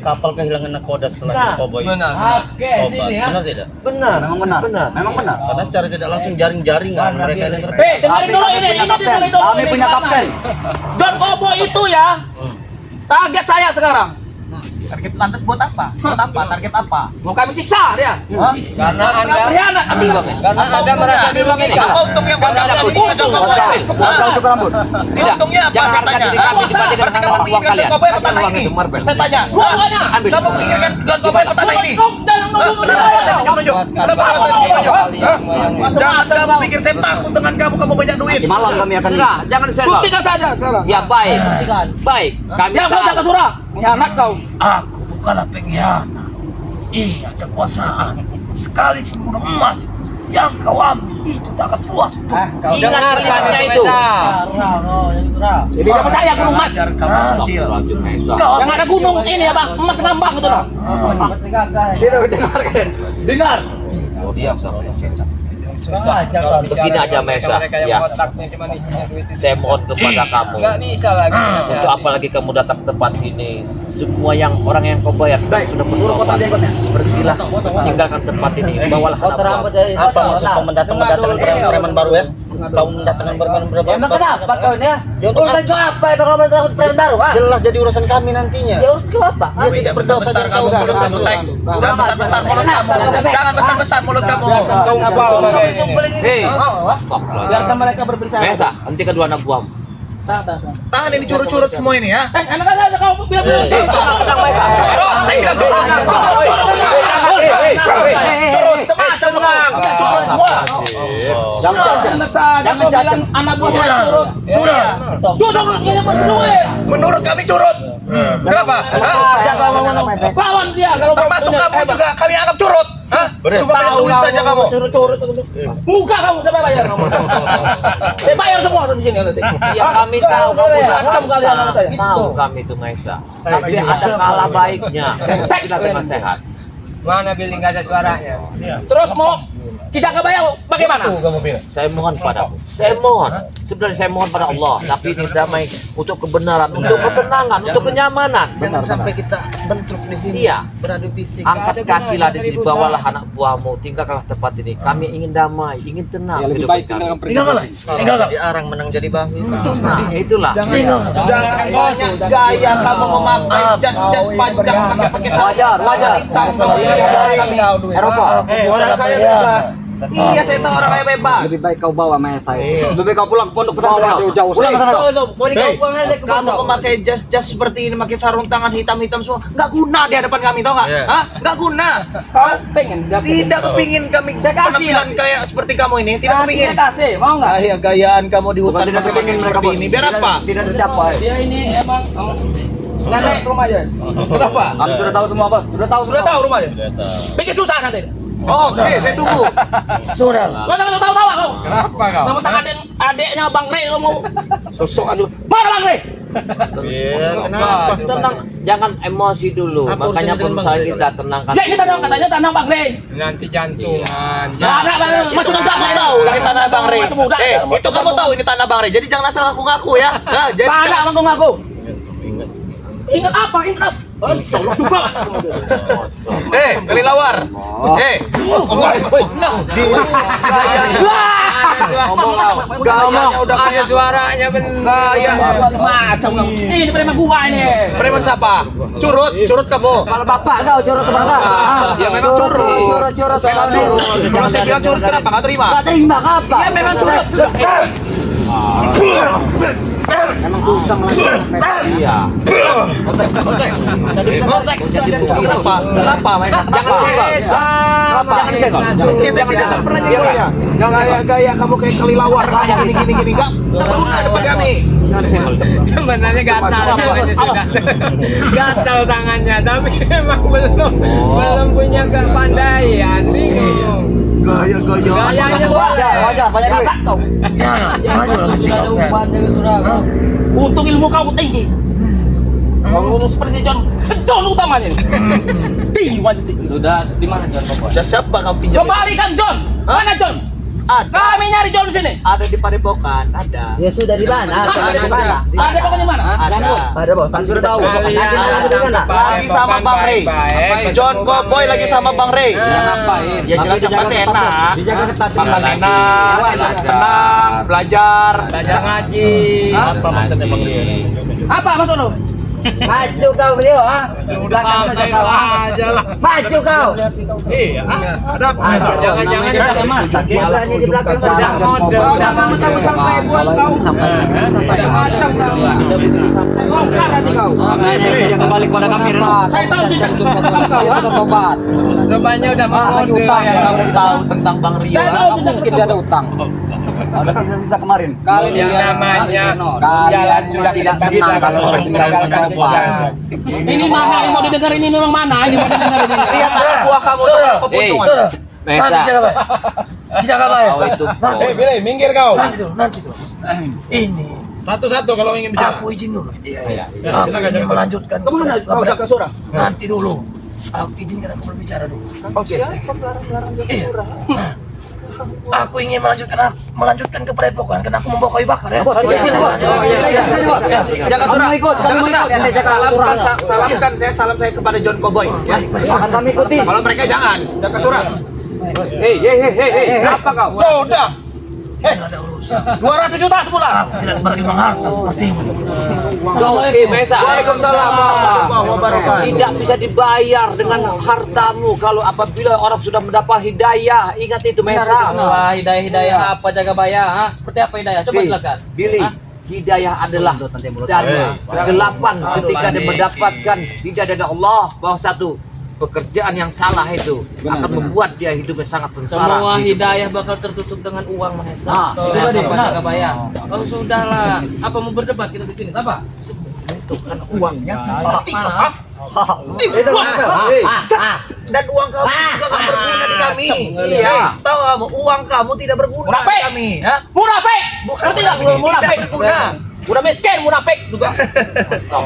kapal kehilangan nakoda setelah Nah, John Cowboy Oke, sini ya. benar tidak? Benar. Memang benar. Benar. Memang benar. Karena secara tidak langsung jaring-jaringan mereka ini Dengerin dulu ini dengerin dulu. Kami punya kapten. John Cowboy itu ya. Target saya sekarang. target lantas buat apa? Buat apa? Target apa? Mau kami siksa dia. Karena Anda Berkhianat. Ambil uangnya. karena Anda merasa dirugikan. Apa untungnya buat Karena kalian aku bisa John Cowboy? Asal cukur rambut. Tidak. Untungnya apa Jangan saya harga tanya? diri kami dibandingkan Berarti dengan kamu uang menginginkan kalian. John Cowboy Kasih petana uang ini? itu, Marvel. Saya tanya. Dua-duanya. Ambil. Kamu menginginkan John Cowboy petana ini? Jangan nunggu Kenapa saya menunjuk? Kenapa saya menunjuk? Macam-macam Jangan kamu kau. pikir saya takut dengan kamu banyak duit. Malam kami akan Sudah, jangan disenggol. Buktikan saja sekarang. Ya baik. Baik. Kami Jangan kau jaga tahu. surah. Anak kau. Aku bukanlah pengkhianat. Iya, kekuasaan. Sekali sebelum emas yang kau ambil itu tak akan puas. Ingat pilihannya itu. Jadi tidak percaya gunung emas. Ajar kamu kecil. Lanjut Maesa. Yang ada gunung ini ya bang, emas ngambang gitu loh. Dengar. Begini aja Maesa. Ya. Saya mohon kepada kamu. Nggak bisa lagi. Untuk apalagi kamu datang ke tempat ini, semua yang orang yang kau bayar sudah bertobat. Pergilah, tinggalkan tempat ini, bawalah anak buah. Apa maksud kau mendatangkan preman baru ya? Kau mendatangkan preman berapa? Emang kenapa kau ini ya? Urusan kau apa ya kalau mendatangkan preman baru? Jelas jadi urusan kami nantinya. Ya urusan kau apa? Dia tidak berdosa Besar dan kamu kau mulut kamu, Teng. Jangan besar-besar mulut kamu. Jangan besar-besar mulut kamu. Kau ngapa? Hei, Biarkan mereka berbicara. Maesa, henti kedua anak buahmu. Tahan. Tahan ini curut-curut semua ini ya. Anak aja kau biar. Pasang Maesa. Curut, saya bilang curut. Cepat, cengang. Curut semua. Anak saja kau bilang anak buah saya turut. Sudah. Jodoh ini berduit. Menurut kami curut. Kenapa? Hah? Lawan dia kalau Termasuk kamu juga kami anggap curut. Hah? Cuma bayar duit saja kamu. Curut. Buka kamu saya bayar kamu. Saya bayar semua di sini nanti. Ya kami tahu kamu Macam kalian sama saya. tahu kami itu Maesa. Tapi ada kalah baiknya. Kita dengan sehat. Mana billing nggak ada suaranya? Terus mau kita nggak bayar bagaimana? Saya mohon padamu. Saya mohon. Sebenarnya saya mohon pada Allah. Tapi ini damai untuk kebenaran, untuk ketenangan, untuk kenyamanan. Jangan sampai kita bentrok di sini. Iya. Beradu fisik. Angkat kakilah di sini, bawalah anak buahmu, tinggalkanlah tempat ini. Kami ingin damai, ingin tenang. Lebih kehidupan baik kami. Tinggalkan. Diarang menang jadi bahu. Nah, itulah. Jangan bos gaya kamu memakai jas panjang pakai Wajar. Eropa. Orang kaya bebas. Iya, saya tahu orang kaya bebas. Lebih baik kau bawa Maesa itu. Lebih baik kau pulang ke pondok pesantren jauh-jauh. Pulang ke sana. Kamu memakai jas seperti ini, pakai sarung tangan hitam-hitam semua, nggak guna di hadapan kami, tau nggak? Iya. Hah? Nggak guna. Kau pengen Tidak kepingin kami Saya kasih penampilan kayak seperti kamu ini. Tidak kepingin. Saya kasih, mau nggak? Gaya-gayaan kamu di hutan Tidak pakai kepingin mereka seperti bos. ini. Biar apa? Tidak tercapai. Dia ini emang nggak naik rumah aja. Kenapa? Kami sudah tahu semua bos. Sudah tahu rumahnya. Bikin susah nanti. Oke, saya tunggu. Kau jangan tahu kau. Kenapa kau? Kamu tak adeknya Bang Rey kamu sosokan dulu. Mana Bang Rey? Iya, Nah, tenang, jangan emosi dulu. Makanya berusaha kita tenangkan. Ya ini tanang katanya tanang Bang Rey. Nanti jantungan. Ada Bang Rey. Masuk Itu ke kamu dalam. tahu ini tanah Bang Rey. Masuk muda. Itu kamu tahu ini tanah Bang Rey. Jadi jangan asal ngaku-ngaku ya. Nah, jadi Ada ngaku-ngaku. Ingat apa? Ingat apa? Colok juga. kelilawar. Ngomong kau. Gayanya udah Ada kayak suaranya bener. gaya. Macam kau. Ini preman gua ini. Preman siapa? Curut kamu. Kepala bapak kau curut kepala kau. Ya memang curut. Memang curut. Kalau saya bilang curut kenapa nggak terima? Gak terima apa? Iya memang curut. Emang susah Iya. Kenapa? Kenapa? Jangan senggol. Jangan senggol. Saya tidak pernah nyenggol ya. Gaya-gaya kamu kayak kelilawar kayak gini enggak. Enggak pernah depan kami. Sebenarnya gatal tangannya sudah. Gatal tangannya, tapi memang belum punya kepandaian. Bingung. Gaya-gaya. Gayanya Wajar banyak duit. Ya, maju lagi sih kau. Untung ilmu kau tinggi. Kalau lu seperti John utamanya. Sudah di mana John Boboy? Siapa kamu pinjam? Kembalikan John. Mana John? Kami nyari John di sini. Ada di Padepokan, ada. Ya sudah di mana? Ada di mana? Ada pokoknya mana? Ada bos. Sudah tahu. Lagi sama Bang Rey. John Cowboy lagi sama Bang Rey. Ngapain? Ya jelas yang pasti enak. Dijaga ketat. Makan enak, tenang, belajar. belajar ngaji. Apa maksudnya Bang Rey? Apa maksud lu? Maju kau beliau, ha? Sudah santai saja lah. Maju kau. Iya, ada apa? Jangan-jangan Kita mata. Kita berani di belakang Udah saja. model. Udah mentang-mentang kayak buat kau. Sampai. Macam kau. Longkar hati kau. Yang kembali kepada kami. Saya tahu tidak kau. Sudah tobat. Rupanya udah mau Lagi model. utang Yang kamu tahu tentang Bang Rio. Saya tahu tidak Mungkin dia ada utang. Ada sisa-sisa kemarin. Yang namanya Kalian sudah tidak senang kalau orang tinggalkan tobat. Ini mana yang mau didengar ini orang mana? Ini mau didengar ini. Lihat anak buah kamu tuh keuntungan. Mesa. Bisa kau ya? Kau itu. Pilih, minggir kau. Nanti tuh. Ini Satu-satu kalau ingin bicara. aku izin dulu. Iya. Aku ingin melanjutkan. Kemana kau udah ke surah? Nanti dulu. Aku izinkan aku berbicara dulu. Oke. Iya. Aku ingin melanjutkan ke Padepokan karena aku membawa kayu bakar ya. Jangan surah. Jangan surah. Salamkan salam saya kepada John Cowboy. Ya. Akan kami ikuti. Kalau mereka jangan. Jangan surah. Hei, apa kau? Sudah. Tidak ada urusan. 200 juta semula. Aku tidak menerima harta seperti ini. Mesa. Waalaikumsalam warahmatullahi wabarakatuh. Tidak bisa dibayar dengan hartamu kalau apabila orang sudah mendapat hidayah. Ingat itu Mesa. Hidayah apa jaga bayar? Ha? Seperti apa hidayah? Coba jelaskan. Billy, hidayah adalah dari kegelapan ketika dia mendapatkan hidayah dari Allah bahwa satu pekerjaan yang salah itu akan membuat dia hidupnya sangat sengsara. Semua hidayah bakal tertutup dengan uang Mahesa. Nah, Tidak apa jaga bayar. Kalau sudahlah, apa mau berdebat kita di sini? Apa? Uangnya. Dan uang kamu juga nggak berguna di kami. Iya. Tahu kamu, uang kamu tidak berguna Munafik. di kami. Ya? Munafik. Bukan Ngerti nggak? tidak Munafik. berguna. Udah miskin, munafik juga.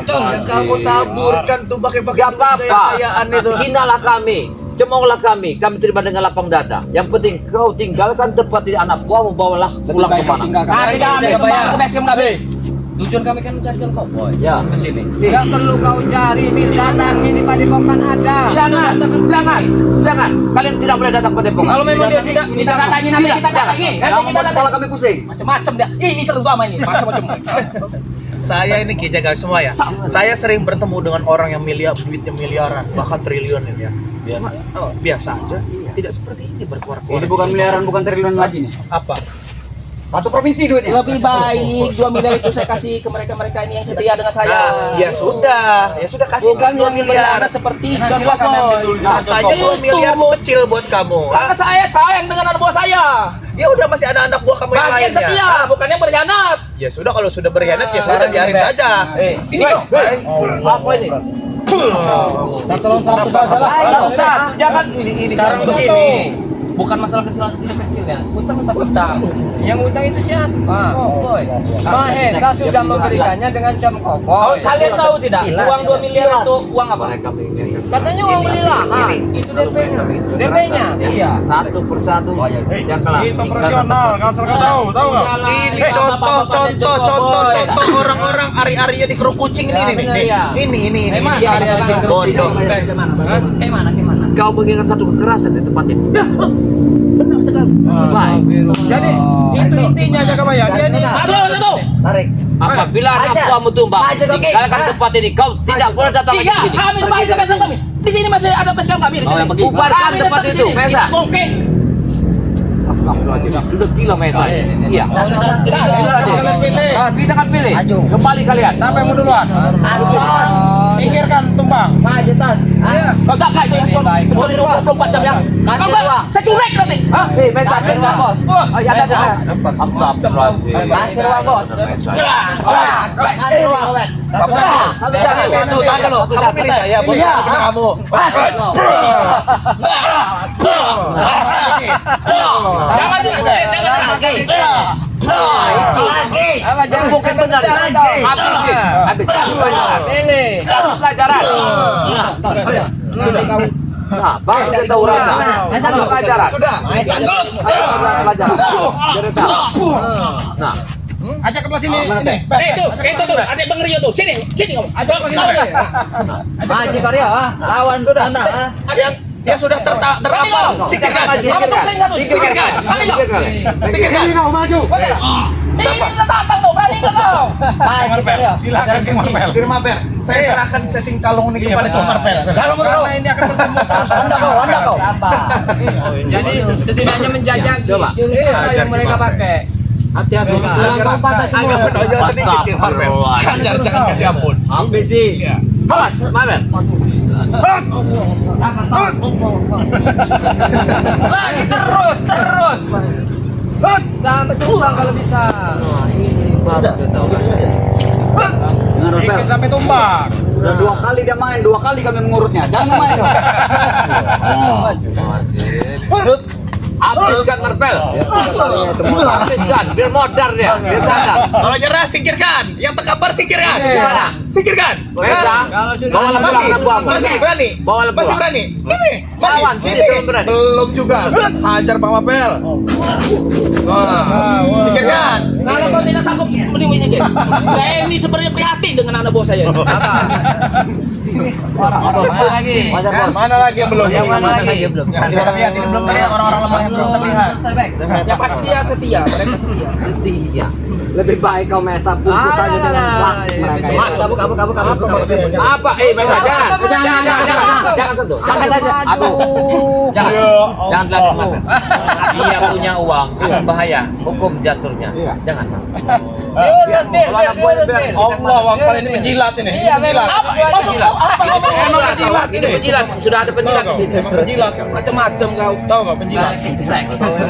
Yang kamu taburkan tuh pakai-pakai Gak duit apa-apa. gaya-gayaan itu. Hinalah kami, cemoohlah kami terima dengan lapang dada. Yang penting kau tinggalkan tempat di anak buahmu, bawalah pulang ke mana. Kami kembali ke base camp kami. Tujuan kami kan mencari John Cowboy. Ya. Ke sini. Gak perlu kau cari, Bil, datang ini Padepokan ada. Jangan. Kalian tidak boleh datang pada Depok. Kalau memang dia tidak, kita datangin nanti kita datangin. Nanti kita datangin. Kami pusing. Macam-macam dia. Ini terutama ini, macam-macam. Saya ini jaga semua ya. Saya sering bertemu dengan orang yang duitnya miliaran, bahkan triliunan ya. Biasa aja. Tidak seperti ini berkuar-kuar. Ini bukan miliaran, bukan triliun lagi nih. Apa? Satu provinsi duitnya. Lebih baik 2 miliar itu saya kasih ke mereka-mereka ini yang setia dengan saya. Nah, ya sudah kasih Bukan 2 yang miliar. miliar seperti John Cowboy. Katanya 2 miliar itu kecil buat kamu. Karena saya sayang dengan anak buah saya. Ya udah masih ada anak buah kamu yang Bagian lainnya. setia, bukannya berkhianat. Ya sudah kalau sudah berkhianat ya sudah biarin saja. Ini kok. Apa ini? Satu lawan satu saja lah. Jangan Ini Sekarang begini. Bukan masalah kecil atau tidak kecil ya. Utang. Yang utang itu siapa? Cowboy. Mahesa sudah memberikannya dengan John Cowboy. Kalian tahu tidak? Gila. Uang 2 miliar itu uang apa? mereka ini Katanya mau beli lahan. Itu DP-nya. DP-nya. Iya, satu persatu yang kelar. Itu profesional, nggak asal nggak tahu nggak? Ini contoh orang-orang ari-arinya di keruk kucing ini nih. Ini. Bodoh. Gimana? Kau mengingat satu kekerasan di tempat ini. Benar sekali. Baik. Jadi itu intinya aja kamu ya. Dia ini Aduh. Tarik. Apabila anak buahmu tumbang, tinggalkan tempat ini. Kau tidak boleh datang lagi Iya, ke sini. kami kembali ke base kami. Di sini masih ada base camp kami di sini. Bubarkan Kami tempat tetap di itu, sini. Mesa. Tidak mungkin. Astagfirullahaladzim, sudah gila Mesa. Iya. kalian pilih. Kita akan pilih. Maju. Kembali kalian. Siapa yang mau duluan? Anton. Pikirkan tumbang. Maju Ton. Kau tak kayak itu yang kecuali 24 jam ya. Kasih Kau uang. saya culik nanti. Hah? Mesa, Kasih uang bos. Oh, ya ada. Astagfirullahaladzim. Kasih uang bos. Kasih uang wet. Kamu pilih saya, bukan Iya. kamu. Jangan Lagi. Lagi. Jangan bukan benar. Lagi. Habis. Pilih. Kasih pelajaran. Nah, baru kita tahu rasa. Kasih pelajaran. Sudah. Sanggup. Ayo, pelajaran. Jadi tahu. Nah, Ajak ke sini. Itu tuh, adik Bang Rio tuh. Sini kamu. Ajak ke sini. Maju Korea. Lawan sudah. Dia sudah terapal. Singkirkan. Kamu tuh keringat tuh. Singkirkan. Singkirkan. Ini kita datang tuh, berani nggak kau? Maju Korea. Silakan ke Marvel. Firma Per, saya serahkan cacing kalung ini kepada Cok Marvel. Kalau karena ini akan bertemu terus. Anda kau. Apa? Jadi setidaknya menjajaki Coba. jurus apa yang mereka pakai. Hati-hati Kak. Patah semua. Agak menonjol sedikit ya Marvel. Hajar, jangan kasih ampun. ambisi. Awas, Marvel. Lagi terus. Sampai tumbang kalau bisa. Ikut sampai tumbang. Udah 2 kali dia main, 2 kali kami mengurutnya. Jangan main dong. Habiskan Marvel. Habiskan, biar modar dia, biar sadar. Kalau nyerah singkirkan, yang terkapar singkirkan. Gimana? Singkirkan. Mesa, Kalau sudah bawa lembu anak buahmu. Masih berani. Bawa lembu. Masih berani. Ini Lawan, masih sini belum berani. Belum juga. Hajar Bang Mapel. Singkirkan. Kalau kau tidak sanggup mending ini deh. Saya ini sebenarnya prihatin dengan anak buah saya. Mana lagi? Mana lagi yang belum? Yang mana lagi? Belum. Lihat ini belum terlihat orang-orang lemah yang belum terlihat. Ya pasti dia setia, mereka setia. Setia. Lebih baik kau Mesa bungkus saja dengan plastik mereka. Kabur. Apa? Mesa, jangan sentuh. Angkat saja. Aduh. Jangan lagi Marvel. Dia punya uang, akan bahaya. Hukum jatuhnya. Jangan. Allah, wakil ini menjilat ini. Menjilat. Emang penjilat ini. Penjilat, sudah ada penjilat di sini. Penjilat. Macam-macam kau. Tahu nggak penjilat?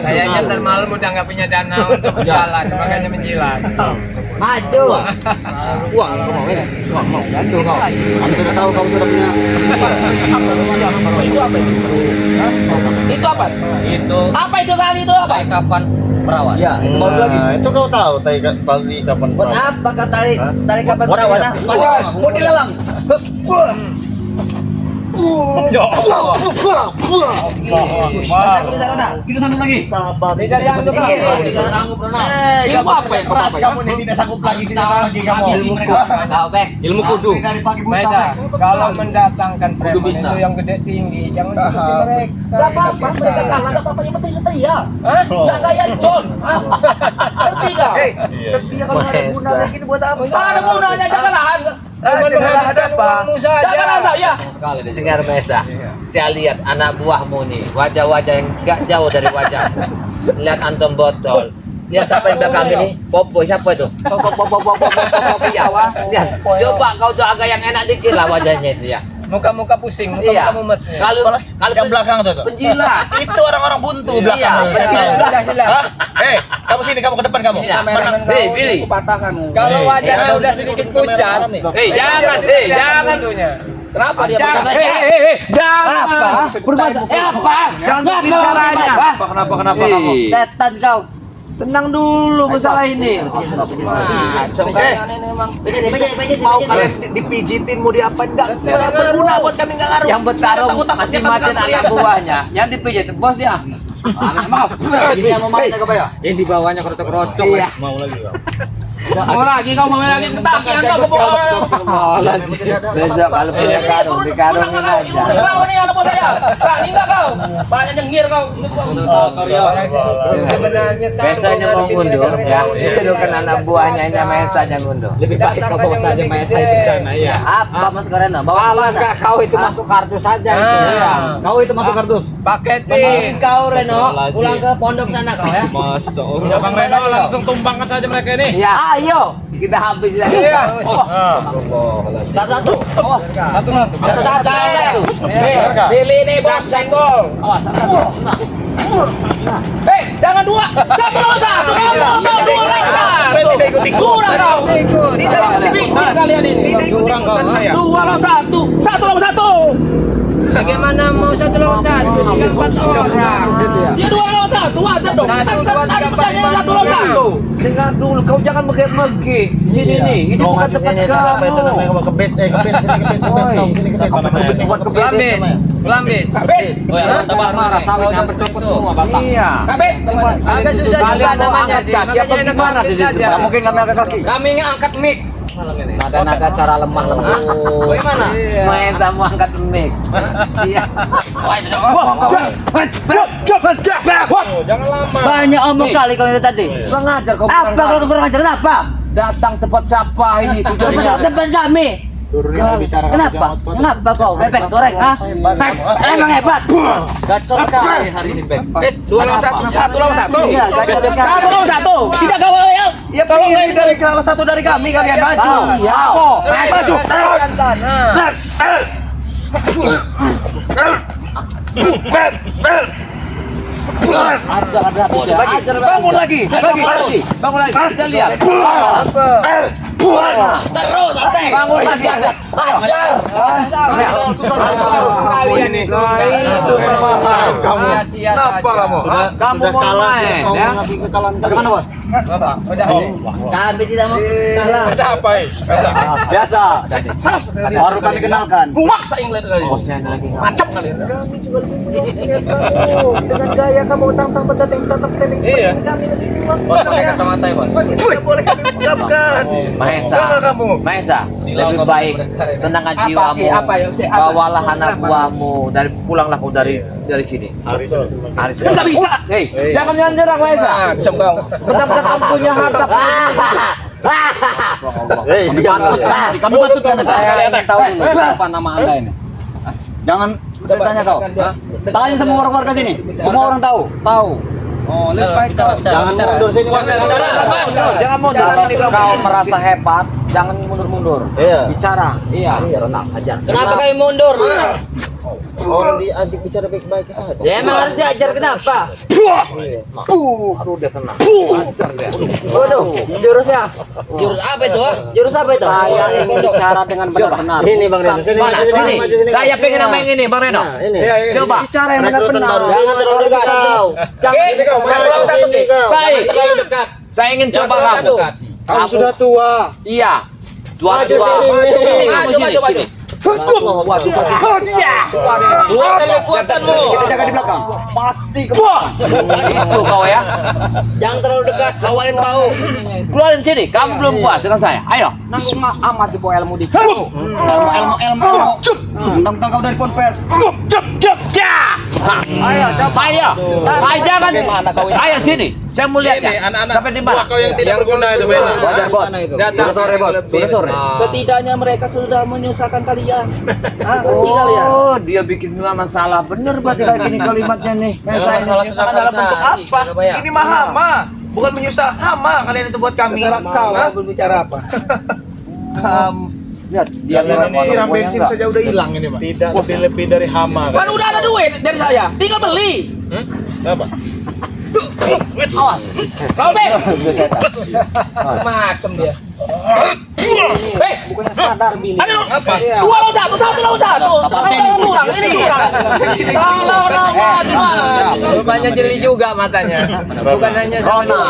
Kayaknya ntar malam udah nggak punya dana untuk jalan, makanya menjilat. Maju. Wah, aku mau ini. Mau bantu kau. Kamu sudah tahu kamu sudah punya. Itu apa itu? Itu apa? Itu Apa itu kali itu apa? kapan perawat. Ya, itu baru lagi. Itu kau tahu tadi kapan Buat apa kau tarik kapan perawat? Mau dilelang. Kita satu lagi. Tidak yang itu Kak. Ilmu apa yang keras? Kamu ini tidak sanggup lagi sini lagi kamu. Ilmu kudu. Mesa, kalau mendatangkan preman bisa. itu yang gede tinggi, jangan ikuti mereka. Gak apa-apa, mereka kalah, gak apa-apa, yang penting setia. Hah? Gak kayak John. Hah? Ngerti gak? Setia kalau ada guna lagi ini buat apa? Gak ada gunanya, janganlah. Jangan ada apa? Janganlah saya. Sekali dengar Mesa. Saya lihat anak buahmu nih, wajah-wajah yang gak jauh dari wajah. Lihat antum botol. Lihat siapa yang belakang ini? Popo, siapa itu? Popo, Jawa. Lihat, coba kau tuh agak yang enak dikit lah wajahnya itu ya. Muka-muka pusing, Iya. muka-muka mumet. Kalau Yang belakang tuh. penjilat. Itu orang-orang buntu belakang. Iya, Saya tahu. Silah. Hah? Kamu sini, kamu ke depan kamu. Iya. Pilih. Kupatahkan. Kalau wajahnya udah sedikit pucat, Jangan. tentunya. Kenapa dia Jangan. Jangan. Apa? Apa? Jangan bicaranya. Kenapa kamu? Setan kau. Tenang dulu masalah ini. Macam kalian ini emang. Mau kalian dipijitin mau diapain enggak berguna buat kami enggak ngaruh. Yang bertarung mati-matian anak buahnya, yang dipijit bosnya. Maaf. Ini yang mau main apa ya? Ini di bawahnya krotok-krotok. Iya. Mau lagi kau. Mau lagi kau mau lagi ketaki yang kau kebohongan. Besok kalau punya karung dikarungin aja. Kau ini anak bos saya. Berani enggak kau? Banyak nyengir kau. Sebenarnya Besoknya mau ngunduh ya. Disuruhkan anak buahnya ini Mesa yang ngunduh. lebih baik kau bawa saja Mesa itu ke sana ya. Apa Mas Koreno? Bawa mana? Kau itu masuk kardus saja itu. Iya. Kau itu masuk kardus. Paketin kau Reno, pulang ke pondok sana kau ya. Masa udah Bang Reno langsung tumbangkan saja mereka ini. Ya, ayo kita habis lagi. Satu-satu. Satu-satu. Pilih nih bos senggol. Hei, jangan dua. Satu lawan satu. Kau dua lawan satu. Saya tidak ikut-ikut. Kurang kau. Tidak Bicik kalian ini. Tidak ikut-ikutan saya. Dua lawan satu. Satu lawan satu. Bagaimana mau satu lawan satu? Tinggal 4 orang. Ya dua lawan satu. Wajar dong. Satu, dua, Kan ada tiga, pertanyaan empat, satu lawan lima. satu. Dengar dulu, kau jangan mengge-mege. Sini nih, ini bukan tempat Apa itu namanya kamu. kebet sini kebet sini kebet namanya. Buat Pelambe. kebet. Pelambe. Kabit. Oh ya, tambah marah sawit yang bercopot semua, Bapak. Iya. Kabit. Agak susah juga Kalian mau namanya angkat sih. kaki apa Makanya gimana di situ? saja. Nggak mungkin kami angkat kaki. Kami ngangkat mic. Nada-nada cara lemah lembut. Bagaimana? Mesa mau angkat mic. Iya. Jangan lama. Banyak omong kali kau itu tadi. Kurang ajar kau. Apa kalau kurang ajar apa? Datang tempat siapa ini? Tempat kami. Kenapa? Kenapa kau bebek goreng? Ah, emang hebat. Gacor sekali hari ini, Beb. Dua lawan satu. Satu lawan satu. Iya, gacor sekali. Satu lawan satu. Tidak kawal ya. Ya pilih dari salah satu dari kami kalian maju. Iya. Maju. Ajar ada habis ya. Ajar Bangun lagi. Bangun lagi. Bangun lagi. Kita lihat. Terus santai. Bangun lagi ajar. Ajar. Kalian ini. Kamu. Kenapa kamu? Kamu mau main ya? Bagaimana, Bos? Kami tidak mau kalah. Ada apa ini? Biasa. Baru kami kenalkan. Maksa England kali. Bosnya ada lagi. Macam kali. Dengan gaya kamu tantang berdatang tenis Iya. kami Pakai kacamata ya, Bos. tidak boleh kami ungkapkan. Maesa. Enggak kamu. Maesa, lebih baik tenangkan jiwamu. Apa ya? Bawalah anak buahmu dari pulanglah kau dari sini. Hari sudah Tidak bisa. Hei, jangan nyerang Maesa. Macam kau. Benar-benar kamu punya harta. Kami patutkan saya ingin tahu dulu siapa nama Anda ini. Jangan bertanya kau. Tanya semua orang warga sini. Semua orang tahu. Tahu. Oh, lebih baik kau. Jangan mundur sini. Jangan mau Kalau kau merasa hebat, jangan mundur-mundur. Iya. Bicara. Iya. Kenapa kau mundur? Orang diajak bicara baik-baik aja. Ya emang harus diajar kenapa? udah kena. Waduh, jurusnya. Jurus apa itu? Jurus apa itu? Saya ingin bicara dengan benar-benar. Ini Bang Reno. Mana? Sini. Saya pengen apa yang ini, Bang Reno. Coba. Bicara yang benar-benar. Jangan terlalu dekat. Oke. Satu lawan satu. Baik. Terlalu dekat. Saya ingin coba kamu. Kamu sudah tua. Iya. Dua. Maju. Keluarkan kekuatanmu. Kita jaga di belakang. Pasti Itu kau ya. Jangan terlalu dekat. Awalin tahu. Keluarin sini. Kamu belum puas dengan saya. Ayo. nanggung amat di bawah ilmu dikit. Ilmu. Tentang kau dari konvers. Ayo coba. Ayo. Jangan. Ayo sini. Saya mau lihat ya. Anak-anak Sampai di mana? kau yang tidak berguna itu biasa. Wajar, Bos. Sudah sore, Bos. Sudah sore. Setidaknya mereka sudah menyusahkan kalian. Ngerti kalian? Oh, dia bikin masalah. Bener berarti kayak gini kalimatnya nih. Saya Masalah ini. sudah Dalam bentuk apa? Surabaya. Ini mah hama, bukan menyusah. Hama kalian itu buat kami. Terserah kau Hah? berbicara apa? Lihat, dia lewat Siram warung bensin enggak. saja udah hilang ini, Pak. Tidak lebih dari hama. Kan udah ada duit dari saya. Tinggal beli. Apa? Kau deh. Macam dia. Hei, bukannya sadar Billy. Ayo, dua lawan satu, satu lawan satu. Ini kurang. Kalau gimana? Rupanya jeli juga matanya. Bukan hanya Rona.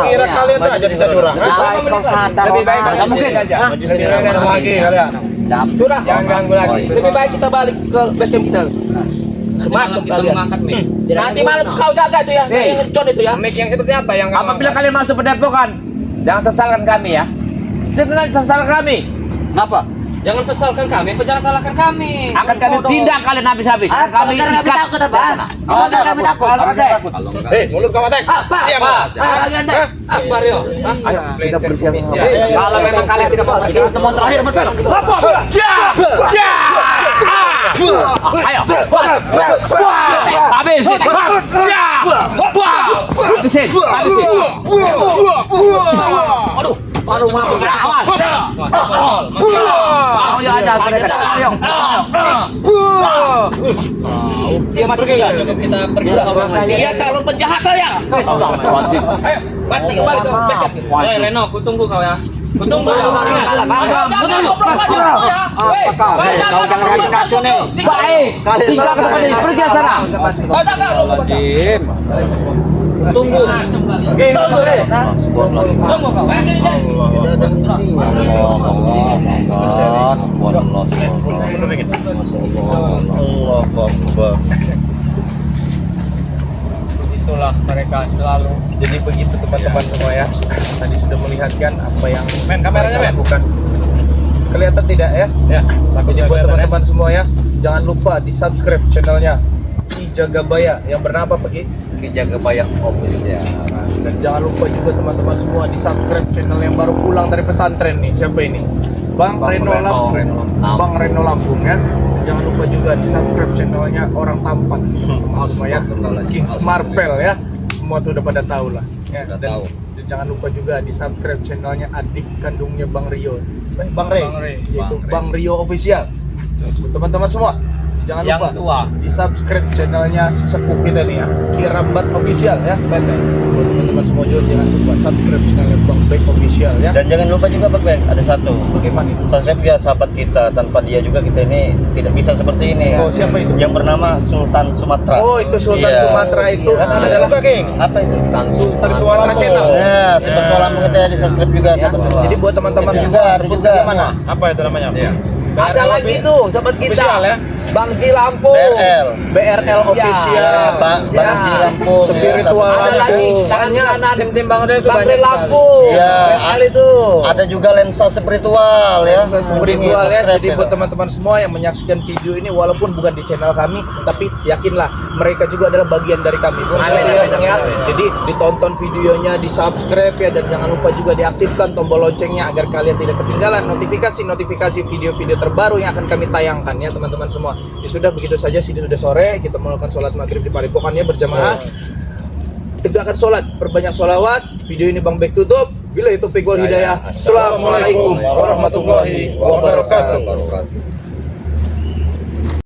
Kira kalian saja bisa curang. Baik kau sadar. Lebih baik Rona. nggak mungkin aja. Lebih baik lagi kalian. Sudah. Jangan ganggu lagi. Lebih baik kita balik ke base camp kita. Semacam kalian. Nanti malam kau jaga itu ya. Yang ngecon itu ya. Mic yang seperti apa yang Apabila kalian masuk pendepokan, jangan sesalkan kami ya. Jangan sesalkan kami. Kenapa? Jangan sesalkan kami, apa jangan salahkan kami. Akan kami tindak kalian habis-habis. Kami ikat. takut apa? Kami takut. Mulut kau atek. Apa Rio? Ayo kita bersiap. Kalau memang kalian tidak mau Teman terakhir betul. Apa? Ayo. Habisin. Habisin. Habisin. Aduh, maaf. Awas. Ayo aja mereka. Ayo. Dia masuk enggak? Cukup kita pergi sama dia calon penjahat saya. Astagfirullahaladzim. Ayo, balik kembali ke base camp. Reno, aku tunggu kau ya. Aku tunggu. Kau jangan kacau nih. Baik. Tinggal kepada pergi sana. Tunggu. Oke, tunggu deh. Tunggu kau. itulah mereka selalu. Jadi begitu teman-teman semua ya. Tadi sudah melihatkan apa yang kameranya lakukan. Kelihatan tidak ya? Ya. Jadi buat teman-teman semua ya, jangan lupa di subscribe channelnya Ki Jagabaya yang bernama apa Ki? Ki Jagabaya Official. Dan jangan lupa juga teman-teman semua di subscribe channel yang baru pulang dari pesantren nih. Siapa ini? Bang Reno Lampung. Bang Reno Lampung ya. Jangan lupa juga di subscribe channelnya orang tampan. Semua ya. King Marvel ya. Semua tuh udah pada tahu lah. Ya. Dan jangan lupa juga di subscribe channelnya adik kandungnya Bang Rio. Bang Ray. Yaitu Bang Rio Official. Teman-teman semua, jangan Yang lupa tua. di subscribe channelnya sesepuh kita nih ya, Kirambat Official ya. Buat teman-teman semua juga jangan lupa subscribe channelnya Bang Bek Official ya. Dan jangan lupa juga Bang Ben, ada satu. Bagaimana itu? Subscribe ya sahabat kita, tanpa dia juga kita ini tidak bisa seperti ini. Oh, siapa itu? Yang bernama Sultan Sumatera. Oh, itu Sultan Iya. Sumatera itu Iya. adalah Apa itu? Sultan Sumatera channel. Ya, seperti Lampung kita di subscribe juga sahabat semua. Jadi buat teman-teman Ada semua, juga, ada juga. gimana? Apa itu namanya? Ada lagi tuh sahabat kita. Official ya. Bang Cilampung. BRL. BRL Official. Bang Lampung. Spiritual Ada lagi Lampung. tangannya kanan tim Bang Rio itu Bang banyak Lampung. Iya. BRL itu. Ada juga lensa spiritual ya. Spiritual ya. Subscribe Jadi buat teman-teman semua yang menyaksikan video ini walaupun bukan di channel kami, tapi yakinlah mereka juga adalah bagian dari kami. Ya. Jadi ditonton videonya, di-subscribe ya, dan jangan lupa juga diaktifkan tombol loncengnya agar kalian tidak ketinggalan notifikasi terbaru terbaru yang akan kami tayangkan ya teman-teman semua. Ya sudah, begitu saja, sini sudah sore, kita melakukan sholat maghrib di Padepokan ya berjamaah. Tegakkan sholat, perbanyak sholawat. Video ini Bang Bek tutup. Bila itu Pegol Hidayah. Assalamualaikum warahmatullahi wabarakatuh.